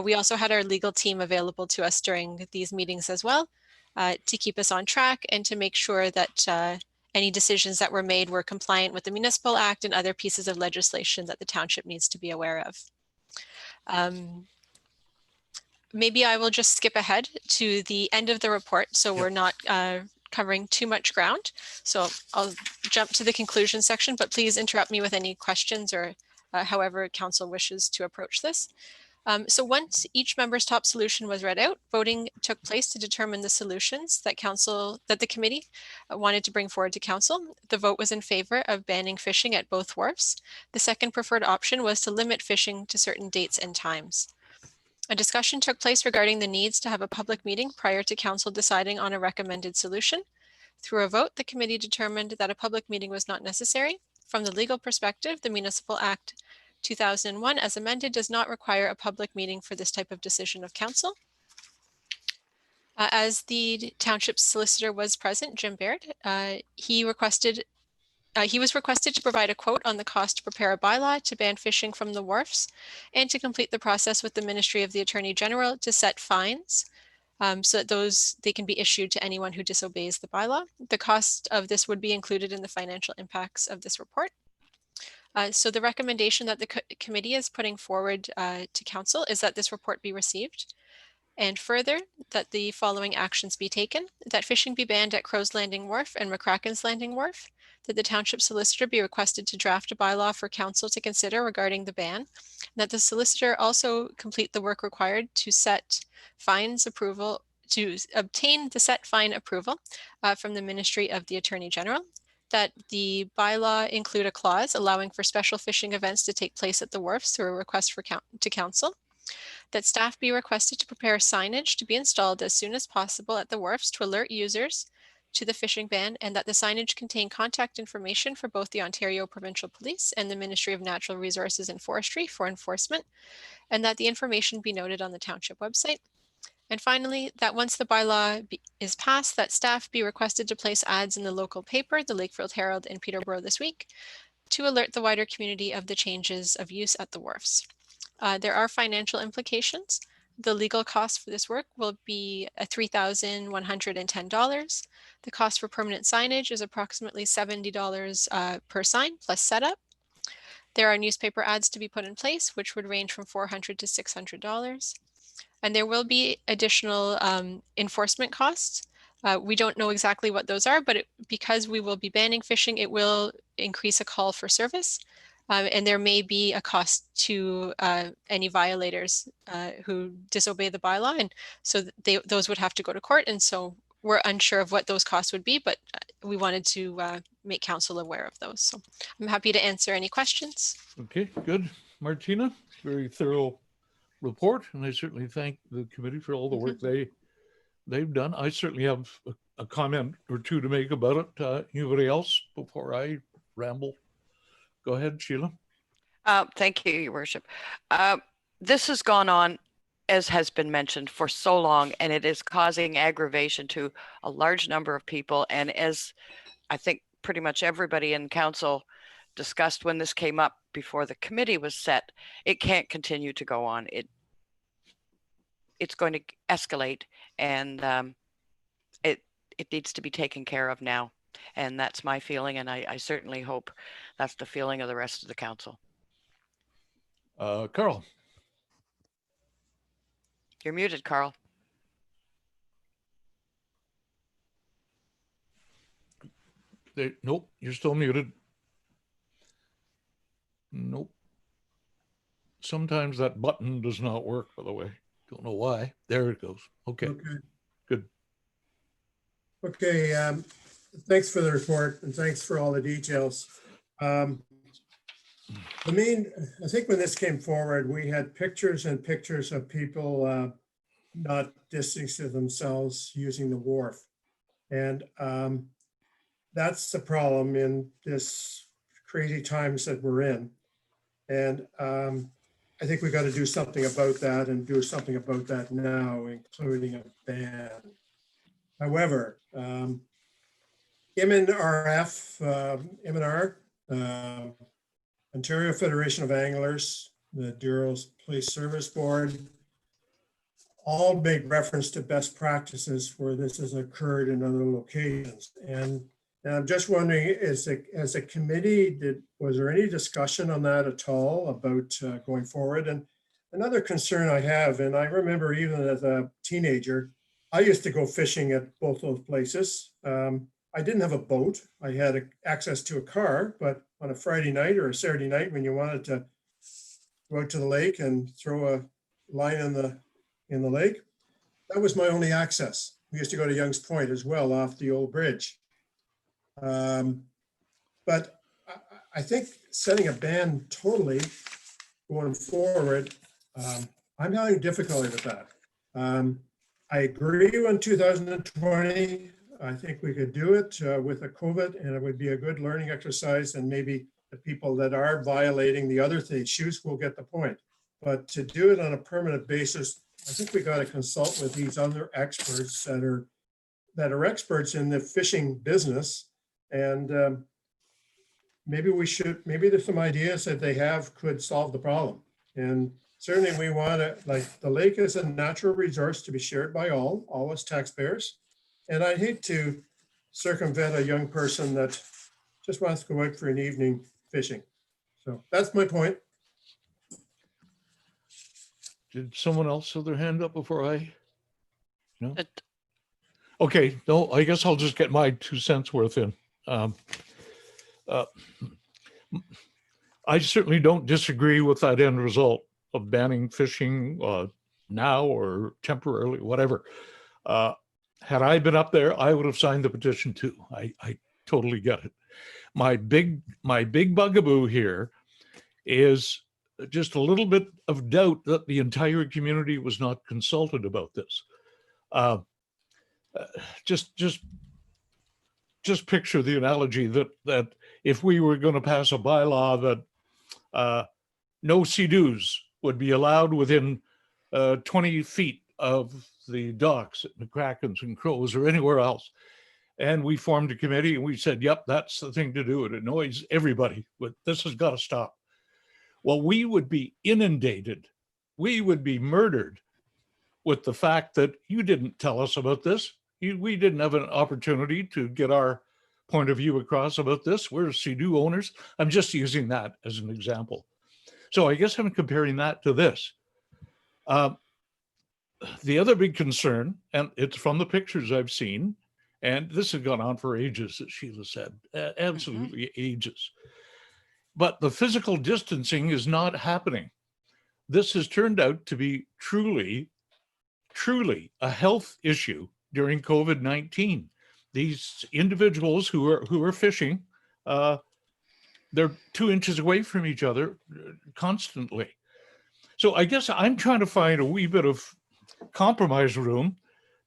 H: We also had our legal team available to us during these meetings as well, to keep us on track and to make sure that any decisions that were made were compliant with the Municipal Act and other pieces of legislation that the township needs to be aware of. Maybe I will just skip ahead to the end of the report, so we're not covering too much ground. So I'll jump to the conclusion section, but please interrupt me with any questions or however council wishes to approach this. So once each member's top solution was read out, voting took place to determine the solutions that the committee wanted to bring forward to council. The vote was in favor of banning fishing at both wharfs. The second preferred option was to limit fishing to certain dates and times. A discussion took place regarding the needs to have a public meeting prior to council deciding on a recommended solution. Through a vote, the committee determined that a public meeting was not necessary. From the legal perspective, the Municipal Act 2001 as amended does not require a public meeting for this type of decision of council. As the township solicitor was present, Jim Baird, he was requested to provide a quote on the cost to prepare a bylaw to ban fishing from the wharfs and to complete the process with the Ministry of the Attorney General to set fines so that they can be issued to anyone who disobeys the bylaw. The cost of this would be included in the financial impacts of this report. So the recommendation that the committee is putting forward to council is that this report be received. And further, that the following actions be taken: that fishing be banned at Crow's Landing Wharf and McCracken's Landing Wharf, that the township solicitor be requested to draft a bylaw for council to consider regarding the ban, and that the solicitor also complete the work required to set fines approval, to obtain the set fine approval from the Ministry of the Attorney General, that the bylaw include a clause allowing for special fishing events to take place at the wharfs through a request to council, that staff be requested to prepare signage to be installed as soon as possible at the wharfs to alert users to the fishing ban, and that the signage contain contact information for both the Ontario Provincial Police and the Ministry of Natural Resources and Forestry for enforcement, and that the information be noted on the township website. And finally, that once the bylaw is passed, that staff be requested to place ads in the local paper, the Lakefield Herald and Peterborough This Week, to alert the wider community of the changes of use at the wharfs. There are financial implications. The legal cost for this work will be $3,110. The cost for permanent signage is approximately $70 per sign plus setup. There are newspaper ads to be put in place, which would range from $400 to $600. And there will be additional enforcement costs. We don't know exactly what those are, but because we will be banning fishing, it will increase a call for service. And there may be a cost to any violators who disobey the bylaw. And so those would have to go to court. And so we're unsure of what those costs would be, but we wanted to make council aware of those. So I'm happy to answer any questions.
A: Okay, good. Martina, very thorough report. And I certainly thank the committee for all the work they've done. I certainly have a comment or two to make about it. Anybody else before I ramble? Go ahead, Sheila.
F: Thank you, Your Worship. This has gone on, as has been mentioned, for so long, and it is causing aggravation to a large number of people. And as I think pretty much everybody in council discussed when this came up before the committee was set, it can't continue to go on. It's going to escalate, and it needs to be taken care of now. And that's my feeling, and I certainly hope that's the feeling of the rest of the council.
A: Carl.
F: You're muted, Carl.
A: Nope, you're still muted. Nope. Sometimes that button does not work, by the way. Don't know why. There it goes. Okay,
E: Okay.
A: good.
E: Okay, thanks for the report and thanks for all the details. I think when this came forward, we had pictures and pictures of people not distancing themselves using the wharf. And that's the problem in this crazy times that we're in. And I think we got to do something about that and do something about that now, including a ban. However, MNR, Ontario Federation of Anglers, the Douro Police Service Board, all make reference to best practices where this has occurred in other locations. And I'm just wondering, as a committee, was there any discussion on that at all about going forward? And another concern I have, and I remember even as a teenager, I used to go fishing at both those places. I didn't have a boat. I had access to a car, but on a Friday night or a Saturday night when you wanted to go out to the lake and throw a line in the lake, that was my only access. We used to go to Young's Point as well off the old bridge. But I think setting a ban totally going forward, I'm having difficulty with that. I agree in 2020, I think we could do it with a COVID, and it would be a good learning exercise, and maybe the people that are violating the other issues will get the point. But to do it on a permanent basis, I think we got to consult with these other experts that are experts in the fishing business. And maybe there's some ideas that they have could solve the problem. And certainly we want to, like, the lake is a natural resource to be shared by all as taxpayers. And I'd hate to circumvent a young person that just wants to go out for an evening fishing. So that's my point.
A: Did someone else have their hand up before I? No? Okay, no, I guess I'll just get my 2 cents worth in. I certainly don't disagree with that end result of banning fishing now or temporarily, whatever. Had I been up there, I would have signed the petition too. I totally get it. My big bugaboo here is just a little bit of doubt that the entire community was not consulted about this. Just picture the analogy that if we were going to pass a bylaw that no sea-doos would be allowed within 20 feet of the docks at McCracken's and Crows or anywhere else. And we formed a committee and we said, yep, that's the thing to do. It annoys everybody, but this has got to stop. Well, we would be inundated. We would be murdered with the fact that you didn't tell us about this. We didn't have an opportunity to get our point of view across about this. We're sea-doo owners. I'm just using that as an example. So I guess I'm comparing that to this. The other big concern, and it's from the pictures I've seen, and this has gone on for ages, as Sheila said, absolutely ages. But the physical distancing is not happening. This has turned out to be truly a health issue during COVID-19. These individuals who are fishing, they're 2 inches away from each other constantly. So I guess I'm trying to find a wee bit of compromise room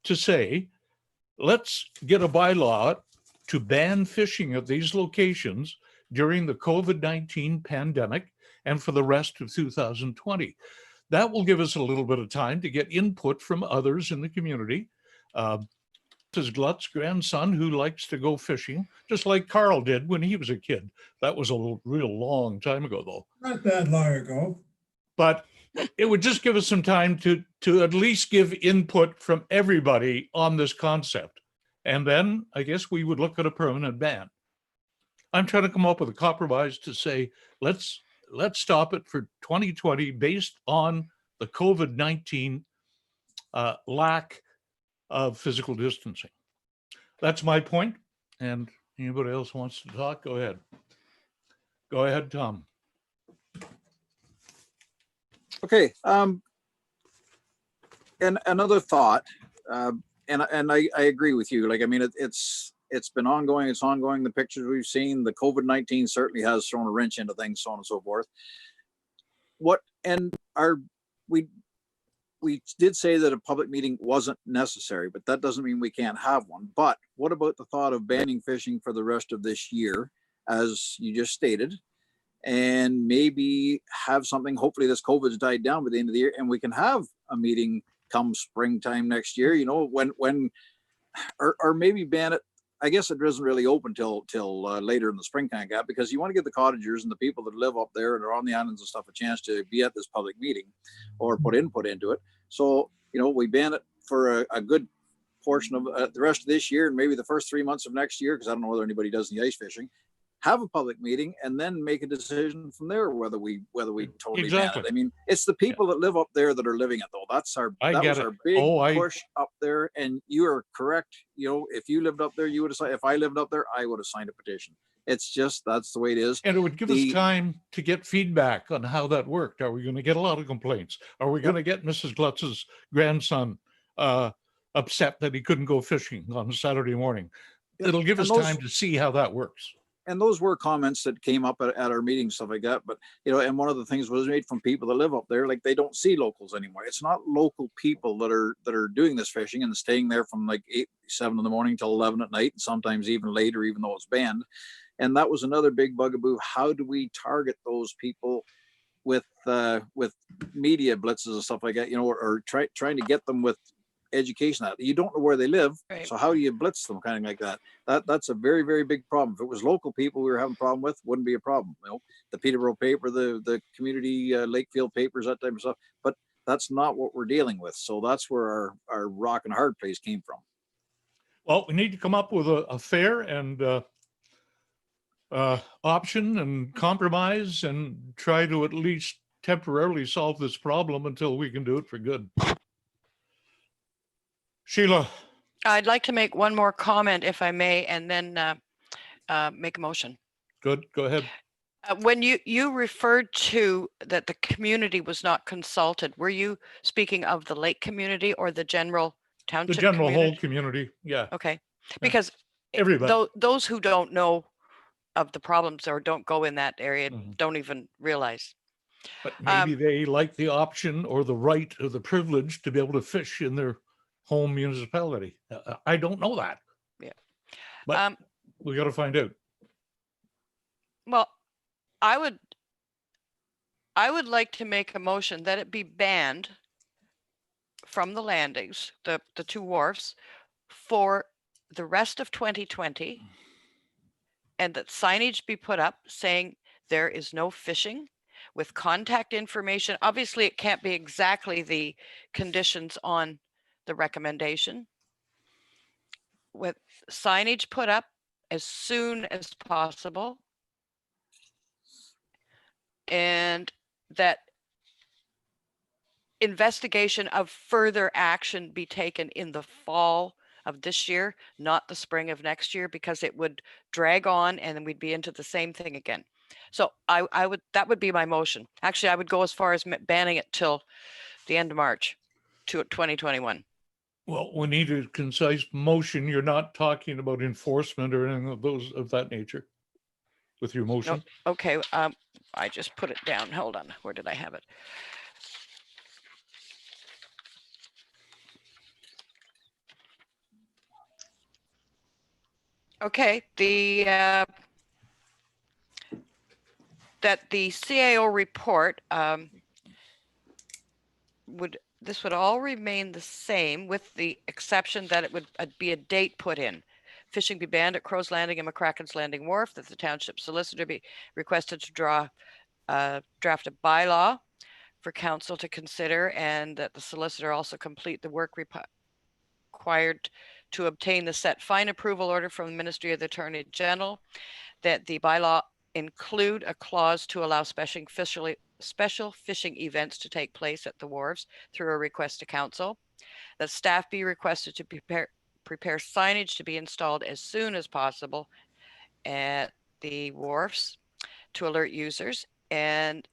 A: to say, let's get a bylaw to ban fishing at these locations during the COVID-19 pandemic and for the rest of 2020. That will give us a little bit of time to get input from others in the community. His Glut's grandson who likes to go fishing, just like Carl did when he was a kid. That was a real long time ago, though.
E: Not that long ago.
A: But it would just give us some time to at least give input from everybody on this concept. And then I guess we would look at a permanent ban. I'm trying to come up with a compromise to say, let's stop it for 2020 based on the COVID-19 lack of physical distancing. That's my point. And anybody else wants to talk, go ahead. Go ahead, Tom.
G: Okay. And another thought, and I agree with you. Like, I mean, it's been ongoing. It's ongoing. The pictures we've seen, the COVID-19 certainly has thrown a wrench into things, so on and so forth. We did say that a public meeting wasn't necessary, but that doesn't mean we can't have one. But what about the thought of banning fishing for the rest of this year, as you just stated, and maybe have something, hopefully this COVID's died down by the end of the year, and we can have a meeting come springtime next year, you know, or maybe ban it. I guess it doesn't really open till later in the springtime gap, because you want to give the cottagers and the people that live up there and are on the islands and stuff a chance to be at this public meeting or put input into it. So, you know, we ban it for a good portion of the rest of this year and maybe the first 3 months of next year, because I don't know whether anybody does the ice fishing. Have a public meeting and then make a decision from there whether we totally ban it. I mean, it's the people that live up there that are living it, though. That was our big push up there. And you are correct. You know, if you lived up there, you would have signed. If I lived up there, I would have signed a petition. It's just, that's the way it is.
A: And it would give us time to get feedback on how that worked. Are we going to get a lot of complaints? Are we going to get Mrs. Glutz's grandson upset that he couldn't go fishing on Saturday morning? It'll give us time to see how that works.
G: And those were comments that came up at our meeting, stuff like that. But, you know, and one of the things was made from people that live up there, like they don't see locals anymore. It's not local people that are doing this fishing and staying there from like 7 in the morning till 11 at night, and sometimes even later, even though it's banned. And that was another big bugaboo. How do we target those people with media blitzes and stuff like that, you know, or trying to get them with education that you don't know where they live, right? So how do you blitz them, kind of like that? That's a very, very big problem. If it was local people we were having a problem with, wouldn't be a problem. You know, the Peterborough paper, the community Lakefield papers, that type of stuff. But that's not what we're dealing with. So that's where our rock and hard place came from.
A: Well, we need to come up with a fair and option and compromise and try to at least temporarily solve this problem until we can do it for good. Sheila.
F: I'd like to make one more comment, if I may, and then make a motion.
A: Good, go ahead.
F: When you referred to that the community was not consulted, were you speaking of the lake community or the general township?
A: The general
F: community?
A: whole community, yeah.
F: Okay, because
A: everybody,
F: those who don't know of the problems or don't go in that area don't even realize.
A: But maybe they like the option or the right or the privilege to be able to fish in their home municipality. I don't know that.
F: Yeah.
A: But we got to find out.
F: Well, I would like to make a motion that it be banned from the landings, the 2 wharfs, for the rest of 2020, and that signage be put up saying there is no fishing, with contact information. Obviously, it can't be exactly the conditions on the recommendation, with signage put up as soon as possible, and that investigation of further action be taken in the fall of this year, not the spring of next year, because it would drag on and then we'd be into the same thing again. So that would be my motion. Actually, I would go as far as banning it till the end of March to 2021.
A: Well, we need a concise motion. You're not talking about enforcement or anything of that nature with your motion?
F: No, okay, I just put it down. Hold on, where did I have it? Okay, that the CAO report this would all remain the same, with the exception that it would be a date put in. Fishing be banned at Crow's Landing and McCracken's Landing Wharf, that the township solicitor be requested to draft a bylaw for council to consider, and that the solicitor also complete the work required to obtain the set fine approval order from the Ministry of the Attorney General, that the bylaw include a clause to allow special fishing events to take place at the wharves through a request to council, that staff be requested to prepare signage to be installed as soon as possible at the wharfs to alert users, and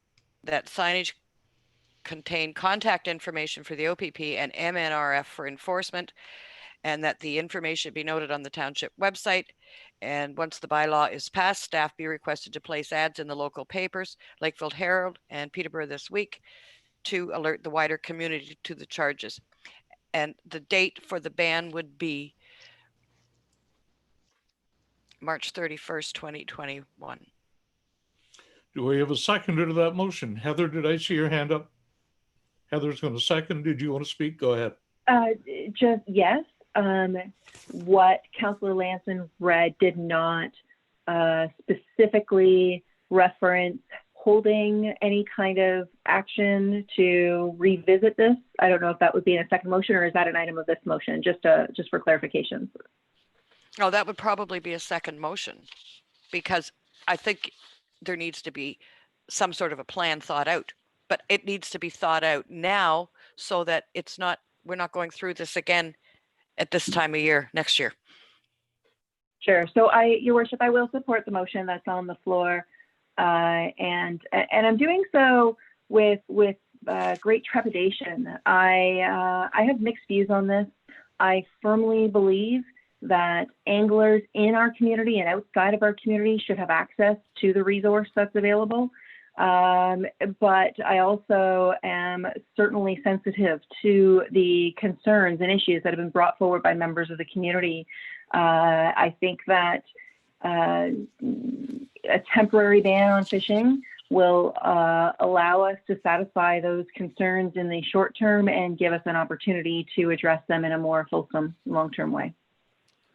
F: that signage contain contact information for the OPP and MNRF for enforcement, and that the information be noted on the township website. And once the bylaw is passed, staff be requested to place ads in the local papers, Lakefield Herald and Peterborough This Week, to alert the wider community to the charges. And the date for the ban would be March 31st, 2021.
A: Do we have a seconder to that motion? Heather, did I see your hand up? Heather's going to second. Did you want to speak? Go ahead.
B: Just yes. What Councillor Lansman read did not specifically reference holding any kind of action to revisit this. I don't know if that would be in a second motion, or is that an item of this motion? Just for clarification.
F: Oh, that would probably be a second motion, because I think there needs to be some sort of a plan thought out, but it needs to be thought out now so that we're not going through this again at this time of year next year.
B: Sure. So Your Worship, I will support the motion that's on the floor, and I'm doing so with great trepidation. I have mixed views on this. I firmly believe that anglers in our community and outside of our community should have access to the resource that's available. But I also am certainly sensitive to the concerns and issues that have been brought forward by members of the community. I think that a temporary ban on fishing will allow us to satisfy those concerns in the short term and give us an opportunity to address them in a more fulsome long-term way.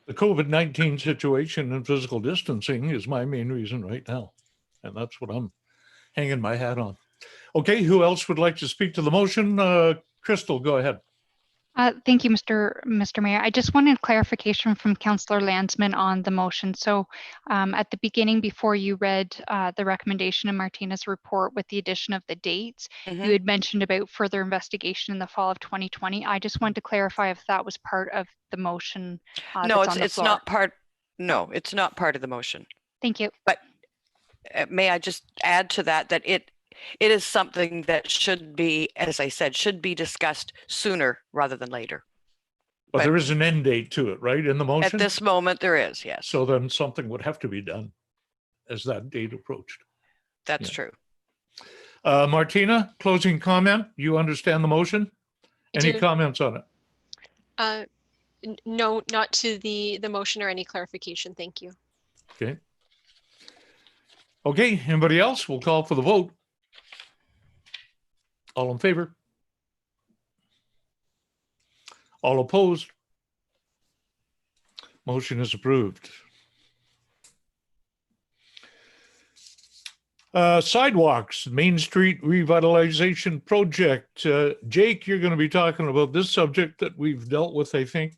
A: The COVID-19 situation and physical distancing is my main reason right now. And that's what I'm hanging my hat on. Okay, who else would like to speak to the motion? Crystal, go ahead.
C: Thank you, Mr. Mayor. I just wanted clarification from Councillor Lansman on the motion. So at the beginning, before you read the recommendation in Martina's report with the addition of the dates, you had mentioned about further investigation in the fall of 2020. I just wanted to clarify if that was part of the motion.
F: No, it's not part. No, it's not part of the motion.
C: Thank you.
F: But may I just add to that it is something that should be, as I said, should be discussed sooner rather than later.
A: But there is an end date to it, right, in the motion?
F: At this moment, there is, yes.
A: So then something would have to be done as that date approached.
F: That's true.
A: Martina, closing comment. You understand the motion? Any comments on it?
H: No, not to the motion or any clarification. Thank you.
A: Okay. Okay, anybody else? We'll call for the vote. All in favor? All opposed? Motion is approved. Sidewalks, Main Street Revitalization Project. Jake, you're going to be talking about this subject that we've dealt with, I think,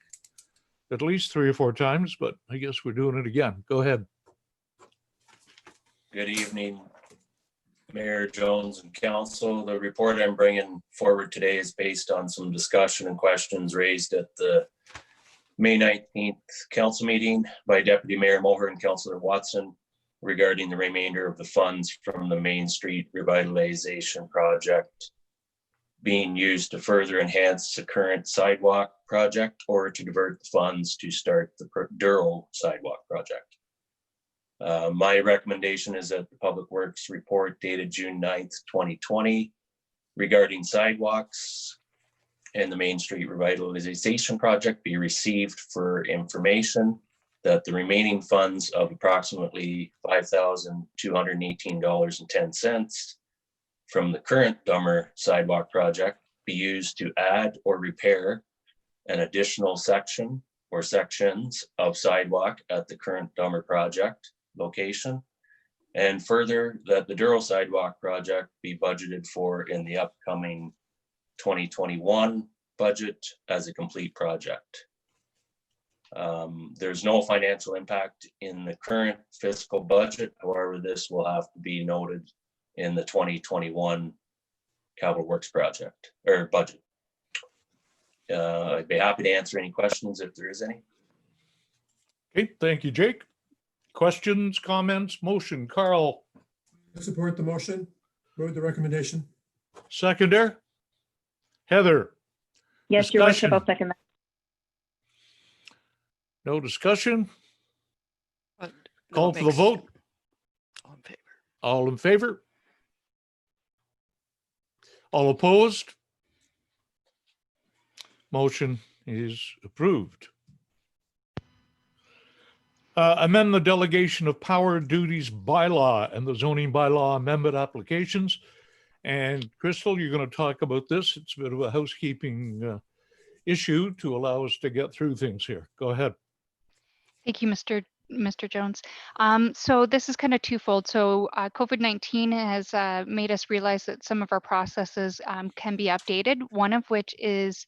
A: at least 3 or 4 times, but I guess we're doing it again. Go ahead.
J: Good evening, Mayor Jones and Council. The report I'm bringing forward today is based on some discussion and questions raised at the May 19th council meeting by Deputy Mayor Moher and Councillor Watson regarding the remainder of the funds from the Main Street Revitalization Project being used to further enhance the current sidewalk project or to divert the funds to start the Douro sidewalk project. My recommendation is that the Public Works report dated June 9th, 2020 regarding sidewalks and the Main Street Revitalization Project be received for information that the remaining funds of approximately $5,218.10 from the current Dummer sidewalk project be used to add or repair an additional section or sections of sidewalk at the current Dummer project location, and further that the Douro sidewalk project be budgeted for in the upcoming 2021 budget as a complete project. There's no financial impact in the current fiscal budget. However, this will have to be noted in the 2021 Capital Works project or budget. I'd be happy to answer any questions if there is any.
A: Okay, thank you, Jake. Questions, comments, motion? Carl?
E: Support the motion. Move the recommendation.
A: Seconder? Heather?
B: Yes, Your Worship,
A: Discussion.
B: I'll second that.
A: No discussion?
F: But no,
A: Call
F: it
A: for the
F: makes-
A: vote.
F: All in favor.
A: All in favor? All opposed? Motion is approved. Amend the delegation of power duties bylaw and the zoning bylaw amendment applications. And Crystal, you're going to talk about this. It's a bit of a housekeeping issue to allow us to get through things here. Go ahead.
C: Thank you, Mr. Jones. So this is kind of twofold. So COVID-19 has made us realize that some of our processes can be updated. One of which is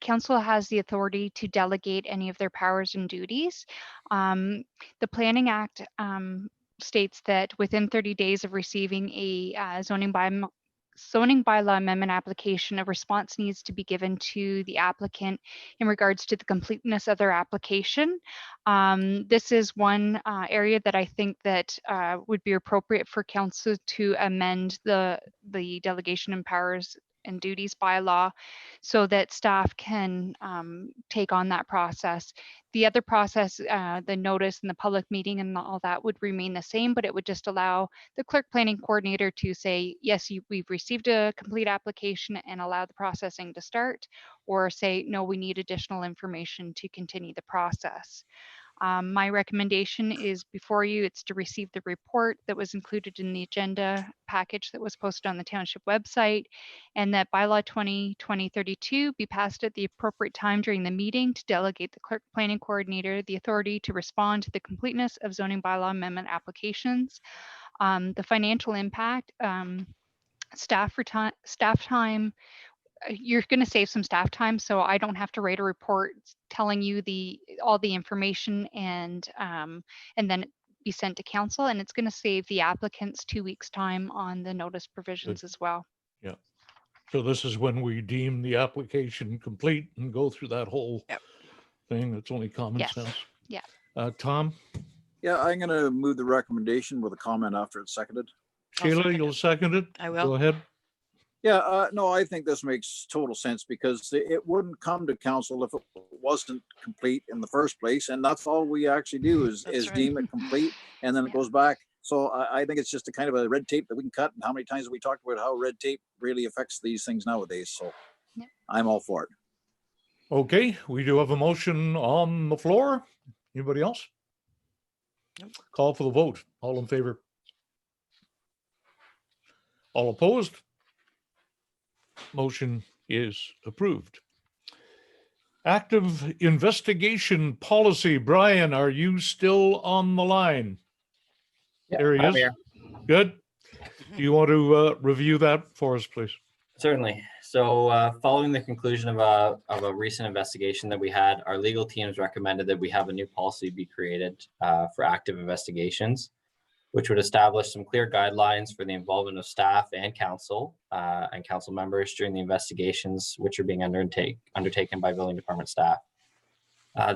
C: council has the authority to delegate any of their powers and duties. The Planning Act states that within 30 days of receiving a zoning bylaw amendment application, a response needs to be given to the applicant in regards to the completeness of their application. This is one area that I think that would be appropriate for council to amend the delegation and powers and duties bylaw so that staff can take on that process. The other process, the notice and the public meeting and all that would remain the same, but it would just allow the clerk planning coordinator to say, yes, we've received a complete application and allow the processing to start, or say, no, we need additional information to continue the process. My recommendation is before you, it's to receive the report that was included in the agenda package that was posted on the township website, and that bylaw 2020-32 be passed at the appropriate time during the meeting to delegate the clerk planning coordinator the authority to respond to the completeness of zoning bylaw amendment applications. The financial impact, staff time, you're going to save some staff time, so I don't have to write a report telling you all the information and then be sent to council, and it's going to save the applicants 2 weeks time on the notice provisions as well.
A: Yeah. So this is when we deem the application complete and go through that whole
F: Yep.
A: thing. It's only common
C: Yes.
A: sense.
C: Yeah.
A: Tom?
G: Yeah, I'm going to move the recommendation with a comment after it's seconded.
F: I'll
A: Sheila,
F: second
A: you'll
F: it.
A: second it?
F: I will.
A: Go ahead.
G: Yeah, no, I think this makes total sense because it wouldn't come to council if it wasn't complete in the first place. And that's all we actually do is
F: That's right.
G: deem it complete and then it
C: Yeah.
G: goes back. So I think it's just a kind of a red tape that we can cut. And how many times have we talked about how red tape really affects these things nowadays? So
C: Yeah.
G: I'm all for it.
A: Okay, we do have a motion on the floor. Anybody else?
F: Nope.
A: Call for the vote. All in favor? All opposed? Motion is approved. Active investigation policy. Brian, are you still on the line?
I: Yeah,
A: There he
I: I'm
A: is.
I: here.
A: Good. Do you want to review that for us, please?
I: Certainly. So following the conclusion of a recent investigation that we had, our legal teams recommended that we have a new policy be created for active investigations, which would establish some clear guidelines for the involvement of staff and council members during the investigations which are being undertaken by building department staff.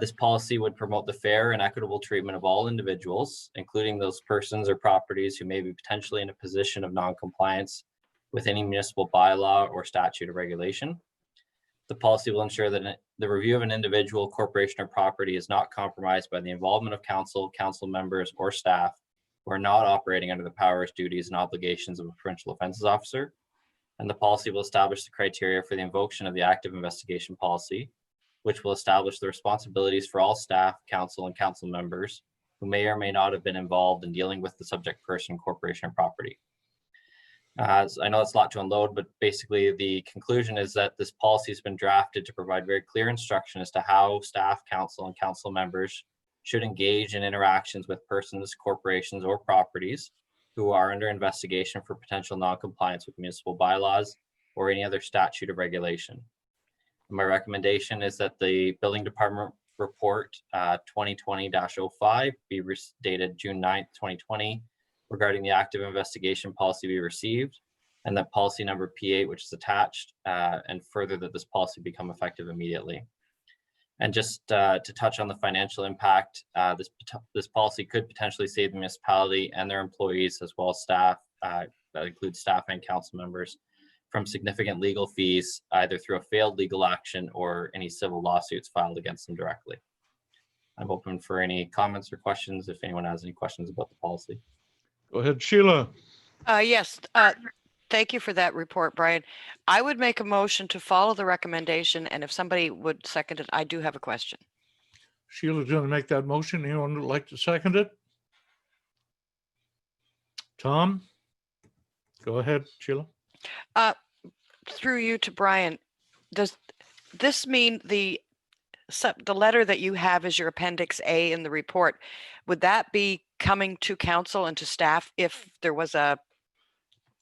I: This policy would promote the fair and equitable treatment of all individuals, including those persons or properties who may be potentially in a position of non-compliance with any municipal bylaw or statute or regulation. The policy will ensure that the review of an individual, corporation, or property is not compromised by the involvement of council members, or staff who are not operating under the powers, duties, and obligations of a provincial offences officer. And the policy will establish the criteria for the invocation of the active investigation policy, which will establish the responsibilities for all staff, council, and council members who may or may not have been involved in dealing with the subject person, corporation, or property. I know it's a lot to unload, but basically the conclusion is that this policy has been drafted to provide very clear instruction as to how staff, council, and council members should engage in interactions with persons, corporations, or properties who are under investigation for potential non-compliance with municipal bylaws or any other statute or regulation. And my recommendation is that the building department report 2020-05 be dated June 9th, 2020, regarding the active investigation policy be received, and that policy number P8, which is attached, and further that this policy become effective immediately. And just to touch on the financial impact, this policy could potentially save the municipality and their employees, as well as staff, that includes staff and council members, from significant legal fees, either through a failed legal action or any civil lawsuits filed against them directly. I'm open for any comments or questions if anyone has any questions about the policy.
A: Go ahead, Sheila.
F: Yes, thank you for that report, Brian. I would make a motion to follow the recommendation, and if somebody would second it, I do have a question.
A: Sheila's going to make that motion. Anyone would like to second it? Tom? Go ahead, Sheila.
F: Through you to Brian, does this mean the letter that you have as your Appendix A in the report, would that be coming to council and to staff if there was a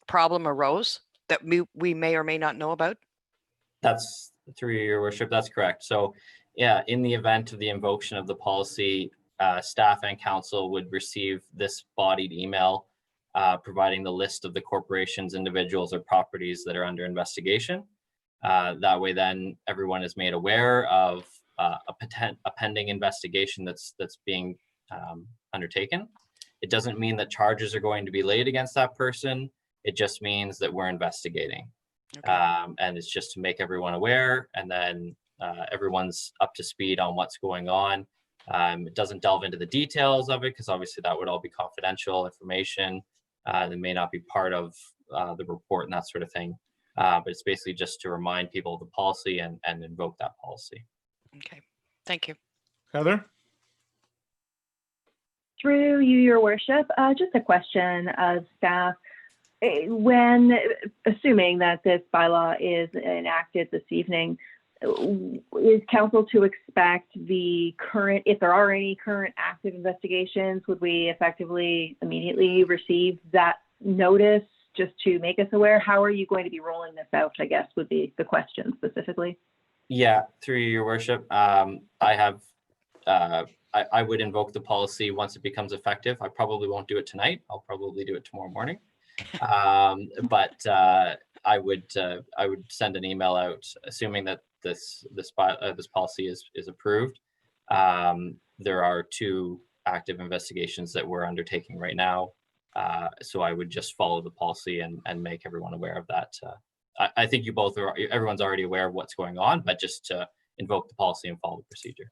F: problem arose that we may or may not know about?
I: That's through your worship. That's correct. So yeah, in the event of the invocation of the policy, staff and council would receive this bodied email providing the list of the corporations, individuals, or properties that are under investigation. That way, then everyone is made aware of a pending investigation that's being undertaken. It doesn't mean that charges are going to be laid against that person. It just means that we're investigating.
F: Okay.
I: And it's just to make everyone aware, and then everyone's up to speed on what's going on. It doesn't delve into the details of it because obviously that would all be confidential information that may not be part of the report and that sort of thing. But it's basically just to remind people of the policy and invoke that policy.
F: Okay, thank you.
A: Heather?
B: Through you, your worship, just a question of staff. When, assuming that this bylaw is enacted this evening, is council to expect the current, if there are any current active investigations, would we effectively immediately receive that notice just to make us aware? How are you going to be rolling this out, I guess, would be the question specifically.
I: Yeah, through your worship, I would invoke the policy once it becomes effective. I probably won't do it tonight. I'll probably do it tomorrow morning. But I would send an email out, assuming that this policy is approved. There are 2 active investigations that we're undertaking right now. So I would just follow the policy and make everyone aware of that. I think everyone's already aware of what's going on, but just to invoke the policy and follow the procedure.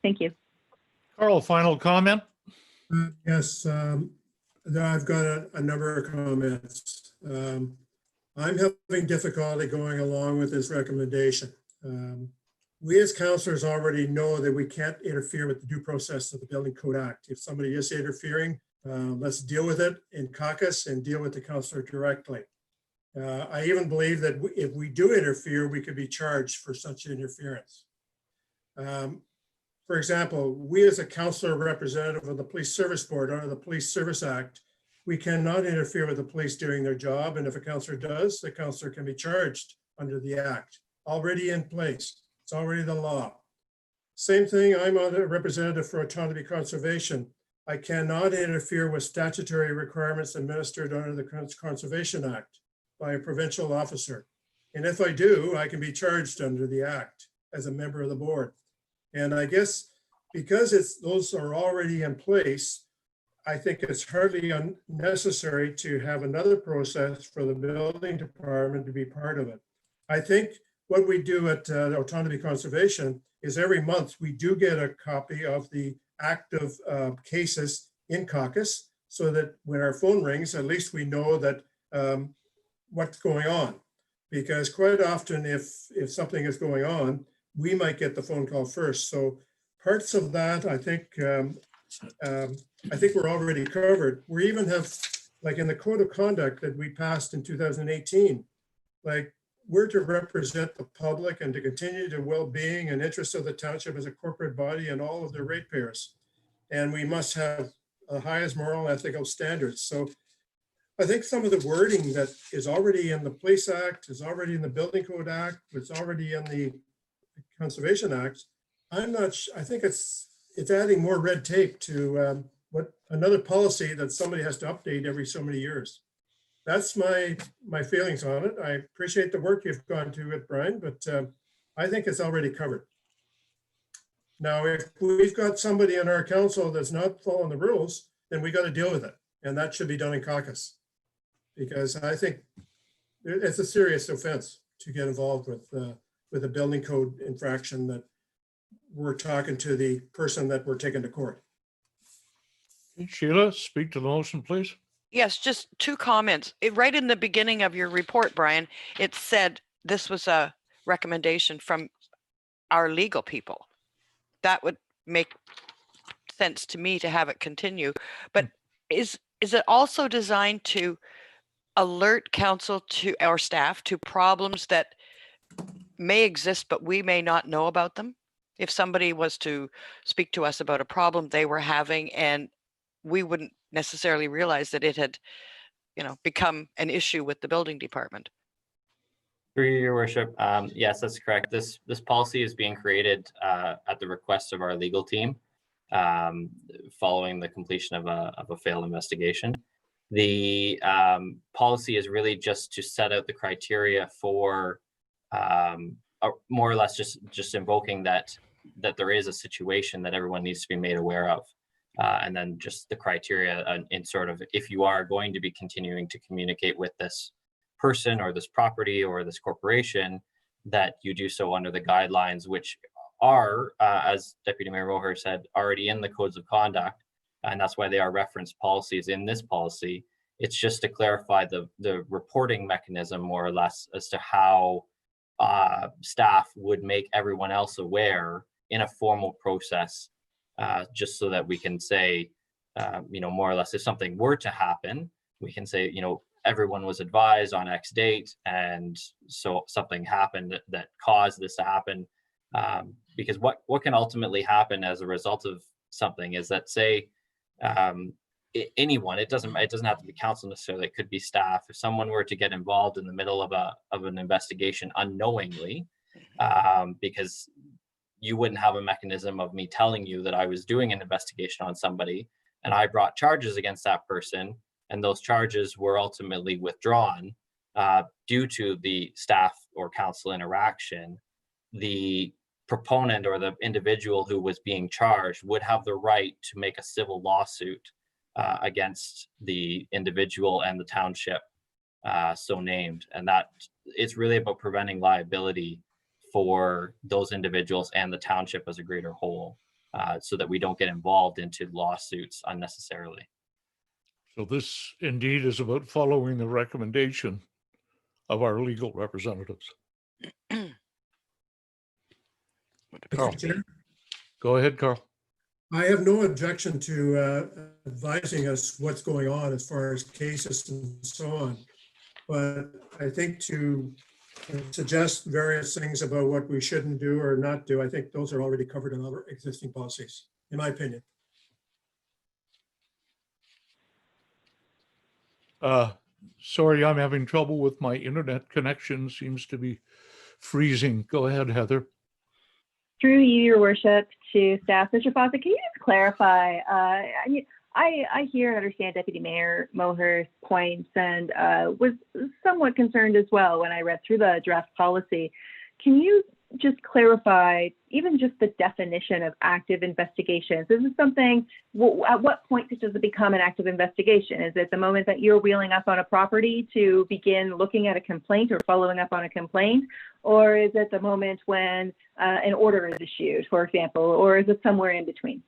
B: Thank you.
A: Carl, final comment?
E: Yes, I've got a number of comments. I'm having difficulty going along with this recommendation. We as councillors already know that we can't interfere with the due process of the Building Code Act. If somebody is interfering, let's deal with it in caucus and deal with the councillor directly. I even believe that if we do interfere, we could be charged for such interference. For example, we as a councillor representative of the Police Service Board under the Police Service Act, we cannot interfere with the police doing their job. And if a councillor does, the councillor can be charged under the act. Already in place. It's already the law. Same thing, I'm a representative for autonomy conservation. I cannot interfere with statutory requirements administered under the Conservation Act by a provincial officer. And if I do, I can be charged under the act as a member of the board. And I guess because those are already in place, I think it's hardly unnecessary to have another process for the building department to be part of it. I think what we do at Autonomy Conservation is every month we do get a copy of the active cases in caucus so that when our phone rings, at least we know that what's going on. Because quite often if something is going on, we might get the phone call first. So parts of that, I think we're already covered. We even have, like in the code of conduct that we passed in 2018, like we're to represent the public and to continue the well-being and interests of the township as a corporate body and all of their ratepayers. And we must have the highest moral ethical standards. So I think some of the wording that is already in the Police Act, is already in the Building Code Act, it's already in the Conservation Act. I think it's adding more red tape to what another policy that somebody has to update every so many years. That's my feelings on it. I appreciate the work you've gone to it, Brian, but I think it's already covered. Now, if we've got somebody in our council that's not following the rules, then we got to deal with it. And that should be done in caucus. Because I think it's a serious offense to get involved with a building code infraction that we're talking to the person that we're taking to court.
A: Sheila, speak to the motion, please.
F: Yes, just two comments. Right in the beginning of your report, Brian, it said this was a recommendation from our legal people. That would make sense to me to have it continue. But is it also designed to alert council to our staff to problems that may exist, but we may not know about them? If somebody was to speak to us about a problem they were having and we wouldn't necessarily realize that it had, become an issue with the building department.
I: Through your worship, yes, that's correct. This policy is being created at the request of our legal team, following the completion of a failed investigation. The policy is really just to set out the criteria for more or less just invoking that there is a situation that everyone needs to be made aware of. And then just the criteria in sort of, if you are going to be continuing to communicate with this person or this property or this corporation, that you do so under the guidelines, which are, as Deputy Mayor Moher said, already in the codes of conduct. And that's why they are referenced policies in this policy. It's just to clarify the reporting mechanism, more or less, as to how staff would make everyone else aware in a formal process, just so that we can say, more or less, if something were to happen, we can say, everyone was advised on X date, and so something happened that caused this to happen. Because what can ultimately happen as a result of something is that, say, anyone, it doesn't have to be council necessarily, it could be staff. If someone were to get involved in the middle of an investigation unknowingly, because you wouldn't have a mechanism of me telling you that I was doing an investigation on somebody, and I brought charges against that person, and those charges were ultimately withdrawn due to the staff or council interaction, the proponent or the individual who was being charged would have the right to make a civil lawsuit against the individual and the township so named. And that it's really about preventing liability for those individuals and the township as a greater whole, so that we don't get involved into lawsuits unnecessarily.
A: So this indeed is about following the recommendation of our legal representatives. Carl.
E: Chair,
A: Go ahead, Carl.
E: I have no objection to advising us what's going on as far as cases and so on. But I think to suggest various things about what we shouldn't do or not do, I think those are already covered in other existing policies, in my opinion.
A: Sorry, I'm having trouble with my internet connection. Seems to be freezing. Go ahead, Heather.
B: Through you, your worship, to staff. Mr. Fawcett, can you just clarify? I hear and understand Deputy Mayor Moher's points, and was somewhat concerned as well when I read through the draft policy. Can you just clarify even just the definition of active investigations? Is this something, at what point does it become an active investigation? Is it the moment that you're wheeling up on a property to begin looking at a complaint or following up on a complaint? Or is it the moment when an order is issued, for example, or is it somewhere in between?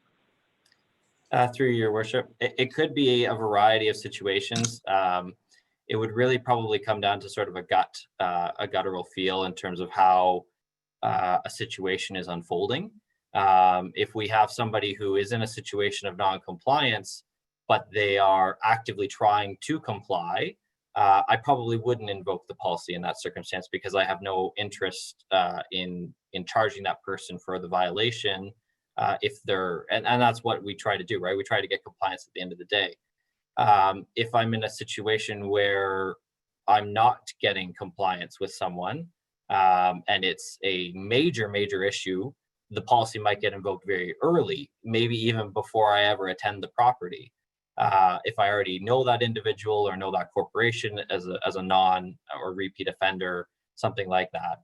I: Through your worship, it could be a variety of situations. It would really probably come down to sort of a guttural feel in terms of how a situation is unfolding. If we have somebody who is in a situation of non-compliance, but they are actively trying to comply, I probably wouldn't invoke the policy in that circumstance, because I have no interest in charging that person for the violation. If they're, and that's what we try to do, right? We try to get compliance at the end of the day. If I'm in a situation where I'm not getting compliance with someone, and it's a major issue, the policy might get invoked very early, maybe even before I ever attend the property. If I already know that individual or know that corporation as a non or repeat offender, something like that.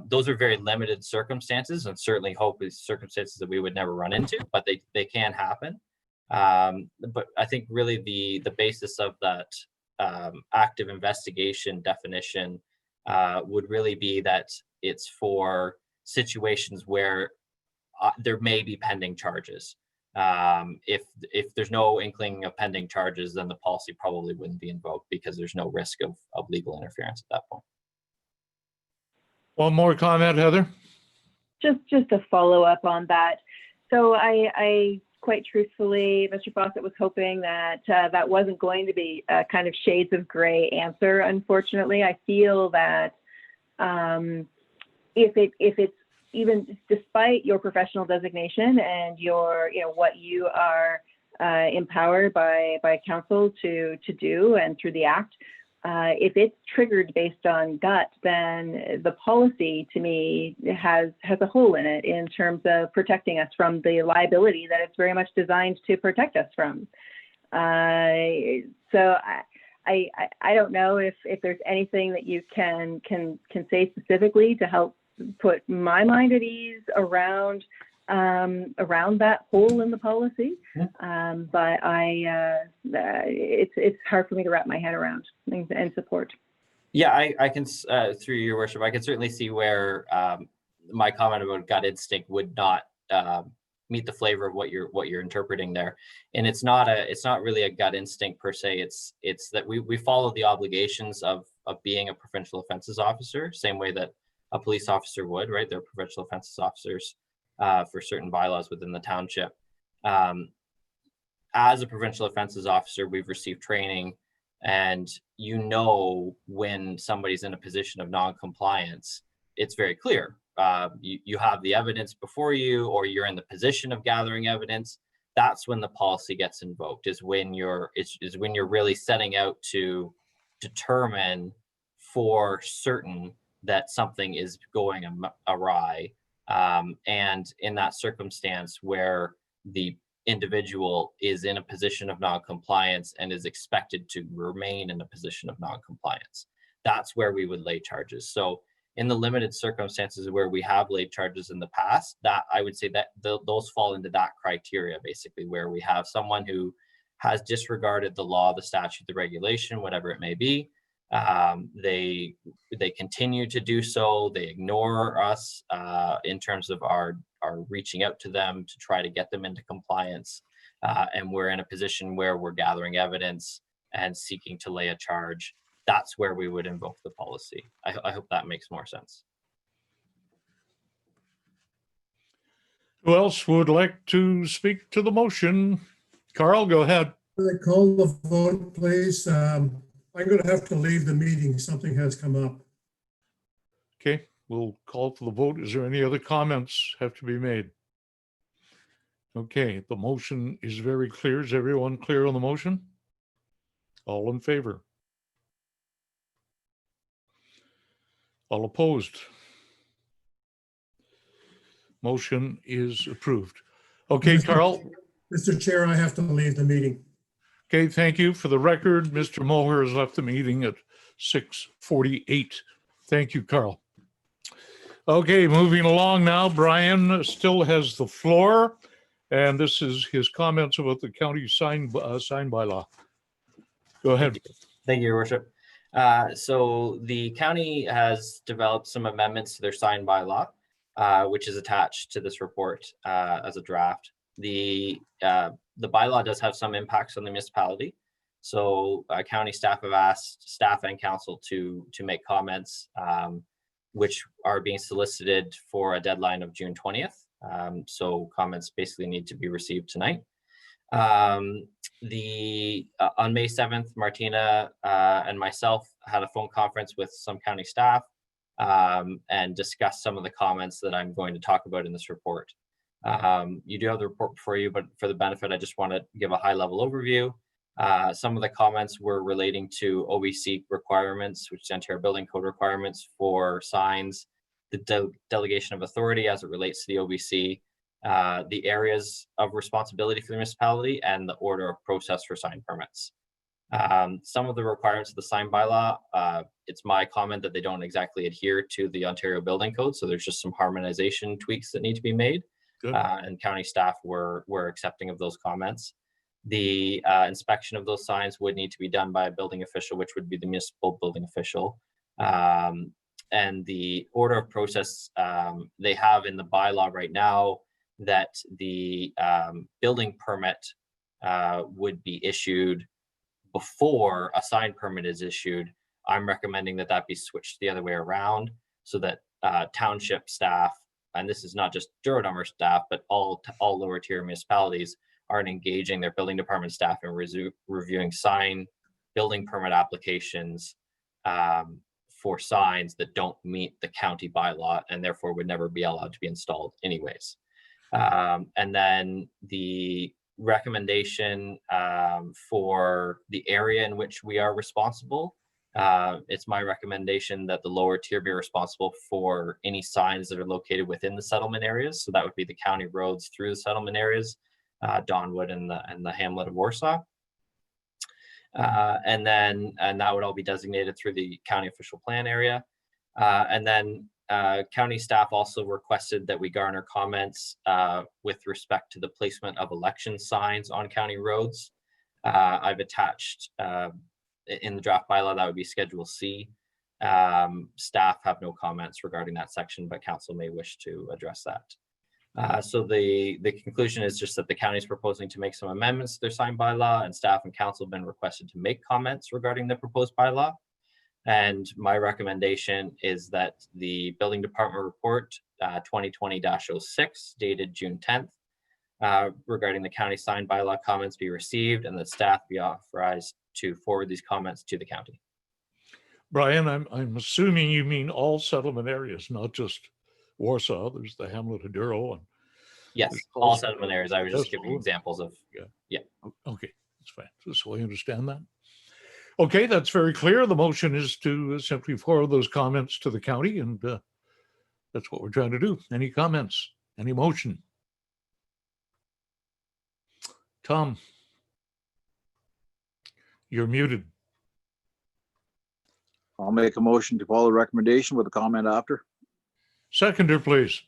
I: Those are very limited circumstances, and certainly hope is circumstances that we would never run into, but they can happen. But I think really the basis of that active investigation definition would really be that it's for situations where there may be pending charges. If there's no inkling of pending charges, then the policy probably wouldn't be invoked because there's no risk of legal interference at that point.
A: One more comment, Heather?
B: Just a follow up on that. So I quite truthfully, Mr. Fawcett was hoping that that wasn't going to be a kind of shades of gray answer. Unfortunately, I feel that if it's even despite your professional designation and your, what you are empowered by council to do and through the act, if it's triggered based on gut, then the policy to me has a hole in it in terms of protecting us from the liability that it's very much designed to protect us from. So I don't know if there's anything that you can say specifically to help put my mind at ease around that hole in the policy. But it's hard for me to wrap my head around and support.
I: Yeah, I can, through your worship, I can certainly see where my comment about gut instinct would not meet the flavor of what you're interpreting there. And it's not really a gut instinct per se. It's that we follow the obligations of being a provincial offences officer, same way that a police officer would, right? They're provincial offences officers for certain bylaws within the township. As a provincial offences officer, we've received training, and when somebody's in a position of non-compliance, it's very clear. You have the evidence before you, or you're in the position of gathering evidence. That's when the policy gets invoked, is when you're really setting out to determine for certain that something is going awry. And in that circumstance where the individual is in a position of non-compliance and is expected to remain in a position of non-compliance, that's where we would lay charges. So in the limited circumstances where we have laid charges in the past, that I would say that those fall into that criteria, basically, where we have someone who has disregarded the law, the statute, the regulation, whatever it may be. They continue to do so. They ignore us in terms of our reaching out to them to try to get them into compliance. And we're in a position where we're gathering evidence and seeking to lay a charge. That's where we would invoke the policy. I hope that makes more sense.
A: Who else would like to speak to the motion? Carl, go ahead.
E: Call the vote, please. I'm going to have to leave the meeting. Something has come up.
A: Okay, we'll call for the vote. Is there any other comments have to be made? Okay, the motion is very clear. Is everyone clear on the motion? All in favor? All opposed? Motion is approved. Okay, Carl.
E: Mr. Chair, I have to leave the meeting.
A: Okay, thank you. For the record, Mr. Moher has left the meeting at 6:48. Thank you, Carl. Okay, moving along now. Brian still has the floor, and this is his comments about the county sign bylaw. Go ahead.
I: Thank you, Your Worship. So the county has developed some amendments to their sign bylaw, which is attached to this report as a draft. The bylaw does have some impacts on the municipality. So county staff have asked staff and council to make comments, which are being solicited for a deadline of June 20th. So comments basically need to be received tonight. On May 7th, Martina and myself had a phone conference with some county staff and discussed some of the comments that I'm going to talk about in this report. You do have the report before you, but for the benefit, I just want to give a high-level overview. Some of the comments were relating to OBC requirements, which is Ontario Building Code requirements for signs, the delegation of authority as it relates to the OBC, the areas of responsibility for the municipality, and the order of process for sign permits. Some of the requirements of the sign bylaw, it's my comment that they don't exactly adhere to the Ontario Building Code, so there's just some harmonization tweaks that need to be made. And county staff were accepting of those comments. The inspection of those signs would need to be done by a building official, which would be the municipal building official. And the order of process they have in the bylaw right now that the building permit would be issued before a sign permit is issued. I'm recommending that that be switched the other way around so that township staff, and this is not just Douro-Dummer staff, but all lower tier municipalities, aren't engaging their building department staff in reviewing sign building permit applications for signs that don't meet the county bylaw and therefore would never be allowed to be installed anyways. And then the recommendation for the area in which we are responsible, it's my recommendation that the lower tier be responsible for any signs that are located within the settlement areas. So that would be the county roads through the settlement areas, Donwood and the hamlet of Warsaw. And that would all be designated through the county official plan area. And then county staff also requested that we garner comments with respect to the placement of election signs on county roads. I've attached in the draft bylaw, that would be Schedule C. Staff have no comments regarding that section, but council may wish to address that. So the conclusion is just that the county is proposing to make some amendments to their sign bylaw, and staff and council have been requested to make comments regarding the proposed bylaw. And my recommendation is that the building department report 2020-06 dated June 10th regarding the county sign bylaw comments be received, and that staff be authorized to forward these comments to the county.
A: Brian, I'm assuming you mean all settlement areas, not just Warsaw. There's the hamlet of Douro. And
I: yes, all settlement areas. I was just giving examples of. Yeah.
A: Okay, that's fine. Just so I understand that. Okay, that's very clear. The motion is to simply forward those comments to the county, and that's what we're trying to do. Any comments? Any motion? Tom, you're muted.
G: I'll make a motion to follow the recommendation with a comment after.
A: Seconder, please.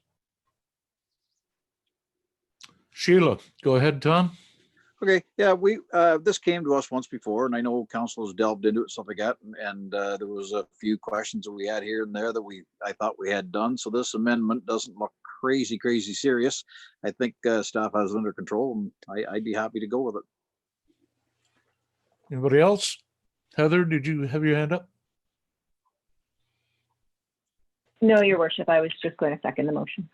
A: Sheila, go ahead, Tom.
G: Okay, yeah, this came to us once before, and I know council has delved into it, stuff like that, and there was a few questions that we had here and there that I thought we had done. So this amendment doesn't look crazy serious. I think staff has it under control, and I'd be happy to go with it.
A: Anybody else? Heather, did you have your hand up?
B: No, Your Worship, I was just going to second the motion.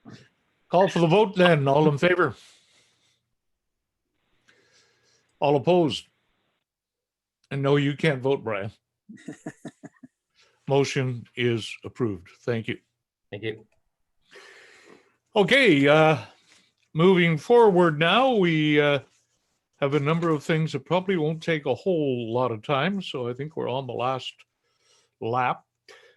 A: Call for the vote then. All in favor? All opposed? And no, you can't vote, Brian. Motion is approved. Thank you.
I: Thank you.
A: Okay, moving forward now, we have a number of things that probably won't take a whole lot of time. So I think we're on the last lap.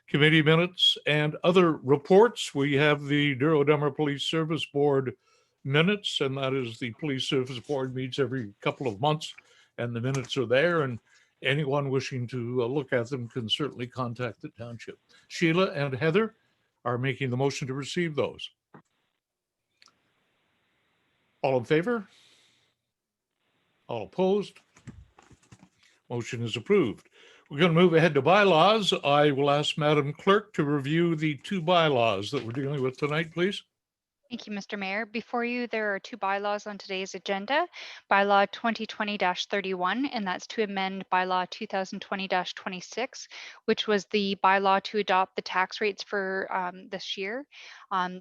A: Committee minutes and other reports. We have the Douro-Dummer Police Service Board minutes, and that is the Police Service Board meets every couple of months, and the minutes are there, and anyone wishing to look at them can certainly contact the township. Sheila and Heather are making the motion to receive those. All in favor? All opposed? Motion is approved. We're going to move ahead to bylaws. I will ask Madam Clerk to review the two bylaws that we're dealing with tonight, please.
C: Thank you, Mr. Mayor. Before you, there are two bylaws on today's agenda. Bylaw 2020-31, and that's to amend bylaw 2020-26, which was the bylaw to adopt the tax rates for this year.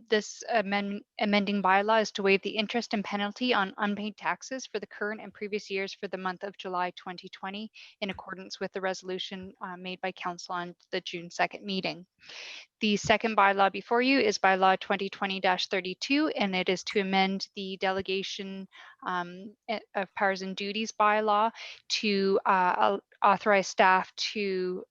C: This amending bylaw is to waive the interest and penalty on unpaid taxes for the current and previous years for the month of July 2020, in accordance with the resolution made by Council on the June 2nd meeting. The second bylaw before you is bylaw 2020-32, and it is to amend the delegation of powers and duties bylaw to authorize staff to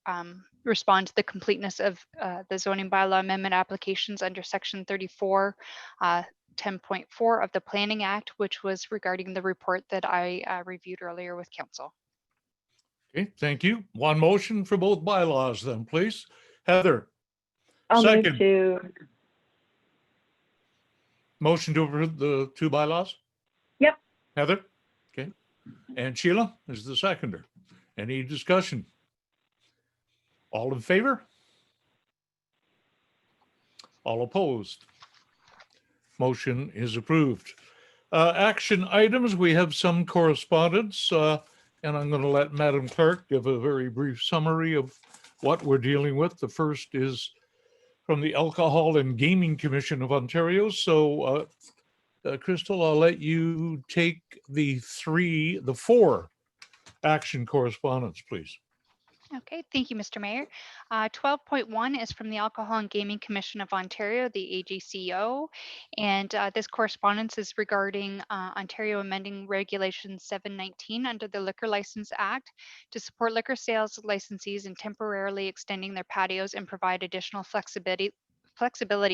C: respond to the completeness of the zoning bylaw amendment applications under section 34, 10.4 of the Planning Act, which was regarding the report that I reviewed earlier with council.
A: Okay, thank you. One motion for both bylaws then, please. Heather.
B: I'll
A: Second.
B: move to.
A: Motion to approve the two bylaws?
B: Yep.
A: Heather? Okay. And Sheila is the seconder. Any discussion? All in favor? All opposed? Motion is approved. Action items, we have some correspondence, and I'm going to let Madam Clerk give a very brief summary of what we're dealing with. The first is from the Alcohol and Gaming Commission of Ontario. So, Crystal, I'll let you take the four action correspondence, please.
C: Okay, thank you, Mr. Mayor. 12.1 is from the Alcohol and Gaming Commission of Ontario, the AGCO, and this correspondence is regarding Ontario amending Regulation 719 under the Liquor License Act to support liquor sales licensees in temporarily extending their patios and provide additional flexibility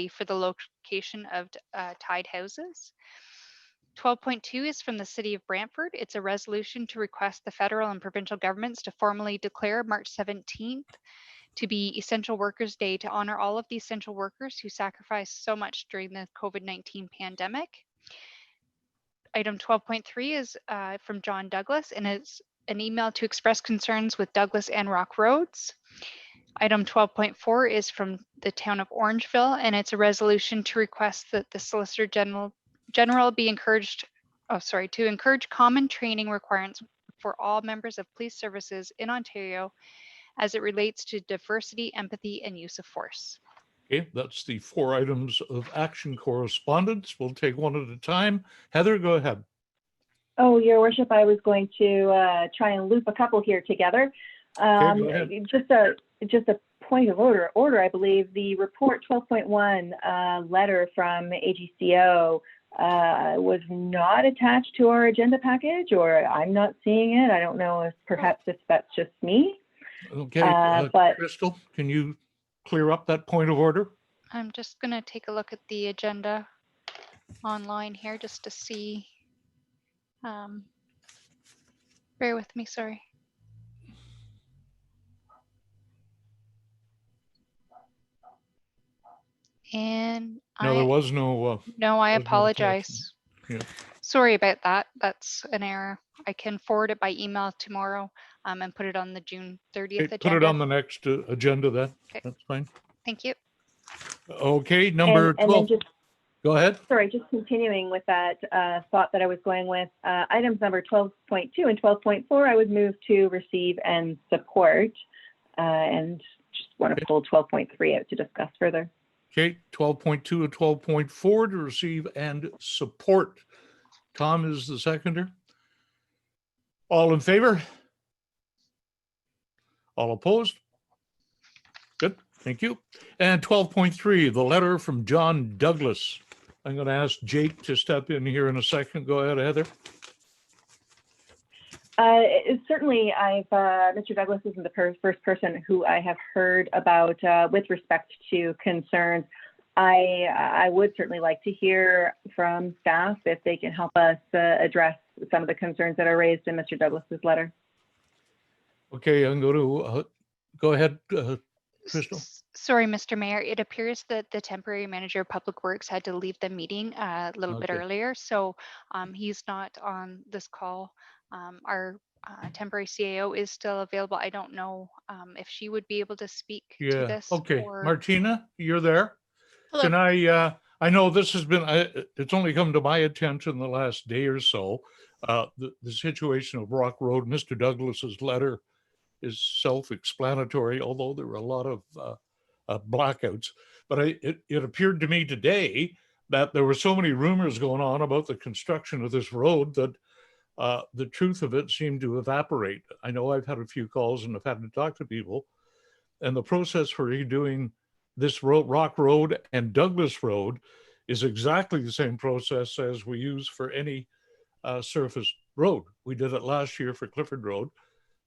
C: for the location of tied houses. 12.2 is from the City of Brantford. It's a resolution to request the federal and provincial governments to formally declare March 17th to be Essential Workers Day to honor all of the essential workers who sacrificed so much during the COVID-19 pandemic. Item 12.3 is from John Douglas, and it's an email to express concerns with Douglas and Rock Roads. Item 12.4 is from the town of Orangeville, and it's a resolution to request that the Solicitor General be encouraged, to encourage common training requirements for all members of police services in Ontario as it relates to diversity, empathy, and use of force.
A: Okay, that's the four items of action correspondence. We'll take one at a time. Heather, go ahead.
B: Oh, Your Worship, I was going to try and loop a couple here together.
A: Okay, go ahead.
B: Just a point of order, I believe the report 12.1 letter from AGCO was not attached to our agenda package, or I'm not seeing it. I don't know if perhaps if that's just me.
A: Okay,
B: but
A: Crystal, can you clear up that point of order?
C: I'm just going to take a look at the agenda online here just to see. Bear with me, sorry. And
A: No, there was no.
C: no, I
A: was no
C: apologize.
A: Yeah.
C: Sorry about that. That's an error. I can forward it by email tomorrow and put it on the June 30th agenda.
A: Put it on the next agenda then.
C: Okay.
A: That's fine.
C: Thank you.
A: Okay, number 12.
B: And then
A: Go ahead.
B: Sorry, just continuing with that thought that I was going with, items number 12.2 and 12.4, I would move to receive and support, and just want to pull 12.3 out to discuss further.
A: Okay, 12.2 and 12.4 to receive and support. Tom is the seconder. All in favor? All opposed? Good, thank you. And 12.3, the letter from John Douglas. I'm going to ask Jake to step in here in a second. Go ahead, Heather.
B: Certainly, Mr. Douglas isn't the first person who I have heard about with respect to concerns. I would certainly like to hear from staff if they can help us address some of the concerns that are raised in Mr. Douglas's letter.
A: Okay, I'm going to go ahead, Crystal.
C: Sorry, Mr. Mayor. It appears that the temporary manager of public works had to leave the meeting a little bit earlier, so he's not on this call. Our temporary CAO is still available. I don't know if she would be able to speak to this.
A: Okay,
C: or...
A: Martina, you're there.
H: Hello.
A: Can I know this has been, it's only come to my attention the last day or so, the situation of Rock Road. Mr. Douglas's letter is self-explanatory, although there were a lot of blackouts. But it appeared to me today that there were so many rumors going on about the construction of this road that the truth of it seemed to evaporate. I know I've had a few calls and I've had to talk to people, and the process for redoing this road, Rock Road and Douglas Road, is exactly the same process as we use for any surface road. We did it last year for Clifford Road,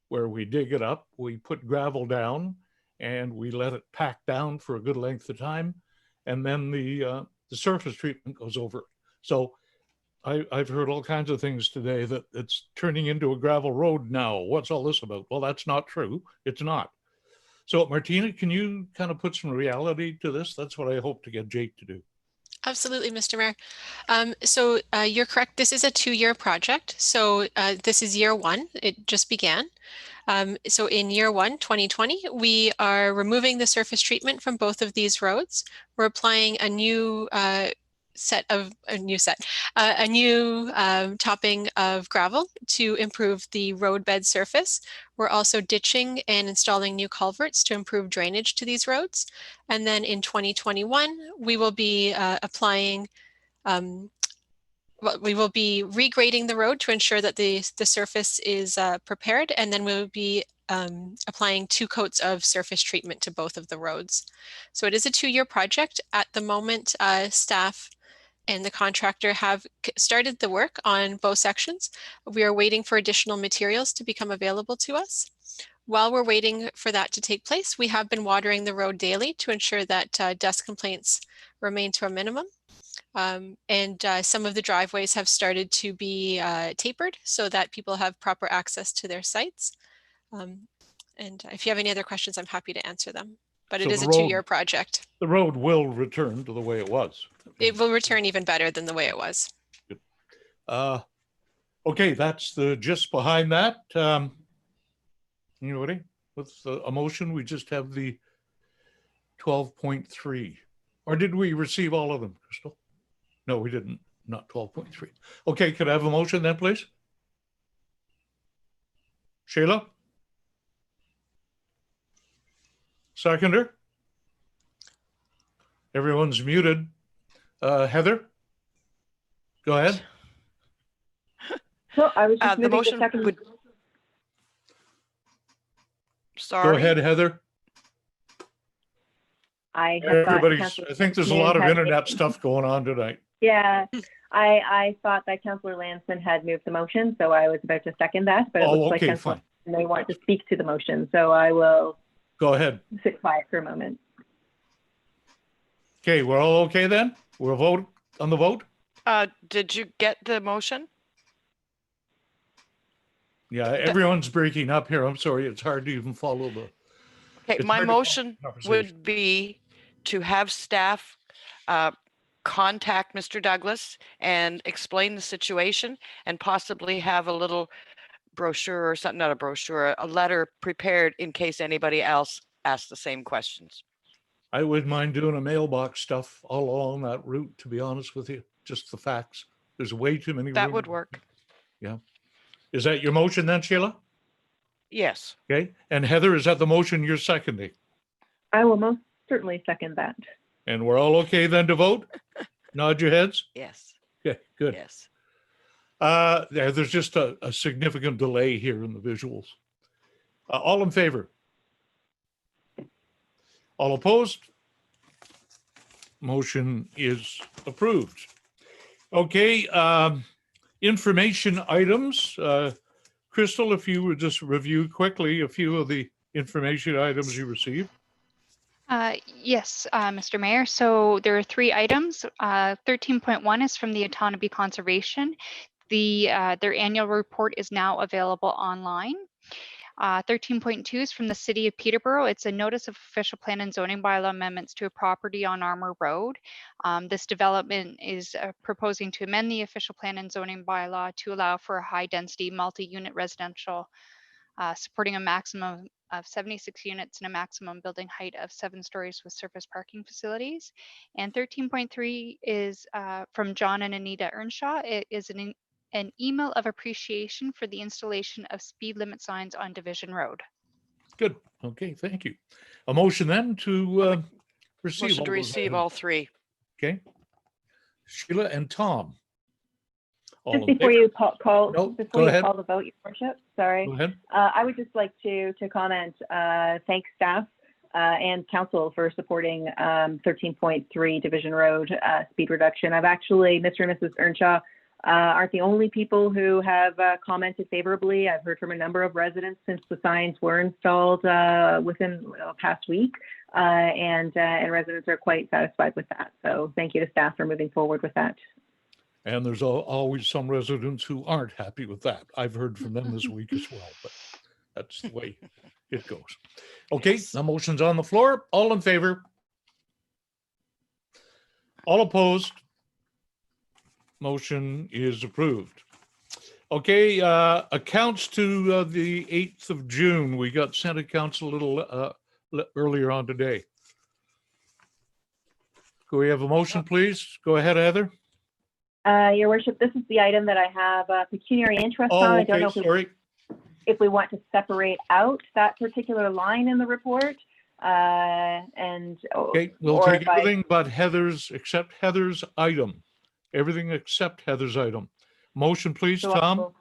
A: where we dig it up, we put gravel down, and we let it pack down for a good length of time, and then the surface treatment goes over it. So I've heard all kinds of things today that it's turning into a gravel road now. What's all this about? Well, that's not true. It's not. So Martina, can you kind of put some reality to this? That's what I hope to get Jake to do.
H: Absolutely, Mr. Mayor. So you're correct. This is a 2-year project. So this is year 1. It just began. So in year 1, 2020, we are removing the surface treatment from both of these roads. We're applying a new topping of gravel to improve the roadbed surface. We're also ditching and installing new culverts to improve drainage to these roads. And then in 2021, we will be we will be regrading the road to ensure that the surface is prepared, and then we'll be applying 2 coats of surface treatment to both of the roads. So it is a 2-year project. At the moment, staff and the contractor have started the work on both sections. We are waiting for additional materials to become available to us. While we're waiting for that to take place, we have been watering the road daily to ensure that dust complaints remain to a minimum. And some of the driveways have started to be tapered so that people have proper access to their sites. And if you have any other questions, I'm happy to answer them. But
A: So
H: it is
A: the
H: a 2-year project.
A: The road will return to the way it was.
H: It will return even better than the way it was.
A: Good. Okay, that's the gist behind that. Anybody with a motion? We just have the 12.3. Or did we receive all of them, Crystal? No, we didn't. Not 12.3. Okay, could I have a motion then, please? Sheila? Seconder? Everyone's muted. Heather? Go ahead.
B: So I was just
F: The
B: moving
F: motion
B: the second.
F: would. Sorry.
A: Go ahead, Heather.
B: I have thought
A: Everybody's,
B: Councillor
A: I think there's a
B: Lansman
A: lot of
B: had-
A: internet stuff going on tonight.
B: Yeah, I thought that Councillor Lansman had moved the motion, so I was about to second that, but it
A: Oh,
B: looks like
A: okay,
B: Councillor
A: fine.
B: Lansman may want to speak to the motion, so I will
A: Go ahead.
B: sit quiet for a moment.
A: Okay, we're all okay then? We'll vote on the vote?
F: Did you get the motion?
A: Yeah, everyone's breaking up here. I'm sorry, it's hard to even follow the.
F: Okay,
A: It's
F: my
A: hard to follow
F: motion
A: the conversation.
F: would be to have staff contact Mr. Douglas and explain the situation and possibly have a little brochure or something, not a brochure, a letter prepared in case anybody else asks the same questions.
A: I wouldn't mind doing a mailbox stuff all along that route, to be honest with you. Just the facts. There's way too many.
F: That would
A: rumors.
F: work.
A: Yeah. Is that your motion then, Sheila?
F: Yes.
A: Okay. And Heather, is that the motion you're seconding?
B: I will most certainly second that.
A: And we're all okay then to vote? Nod your heads?
F: Yes.
A: Okay, good.
F: Yes.
A: There's just a significant delay here in the visuals. All in favor? All opposed? Motion is approved. Okay, information items. Crystal, if you would just review quickly a few of the information items you received.
C: Yes, Mr. Mayor. So there are 3 items. 13.1 is from the Autonomy Conservation. Their annual report is now available online. 13.2 is from the City of Peterborough. It's a notice of official plan and zoning bylaw amendments to a property on Armour Road. This development is proposing to amend the official plan and zoning bylaw to allow for a high-density multi-unit residential supporting a maximum of 76 units and a maximum building height of 7 stories with surface parking facilities. And 13.3 is from John and Anita Earnshaw. It is an email of appreciation for the installation of speed limit signs on Division Road.
A: Good. Okay, thank you. A motion then to receive.
F: Motion to receive all 3.
A: Okay. Sheila and Tom. All
B: Just
A: in
B: before
A: favor?
B: you call,
A: No,
B: before
A: go
B: you
A: ahead.
B: call the vote, Your Worship, sorry.
A: Go ahead.
B: I would just like to comment, thank staff and council for supporting 13.3 Division Road speed reduction. I've actually, Mr. and Mrs. Earnshaw aren't the only people who have commented favorably. I've heard from a number of residents since the signs were installed within the past week, and residents are quite satisfied with that. So thank you to staff for moving forward with that.
A: And there's always some residents who aren't happy with that. I've heard from them this week as well, but that's the way it goes. Okay,
F: Yes.
A: the motion's on the floor. All in favor? All opposed? Motion is approved. Okay, accounts to the 8th of June. We got sent accounts a little earlier on today. Could we have a motion, please? Go ahead, Heather.
B: Your worship, this is the item that I have pecuniary interest
A: Oh,
B: on. I don't
A: okay,
B: know
A: sorry.
B: if we want to separate out that particular line in the report.
A: Okay, we'll
B: or
A: take
B: if I-
A: everything but Heather's, except Heather's item. Everything except Heather's item. Motion, please,
B: so I
A: Tom,
B: will-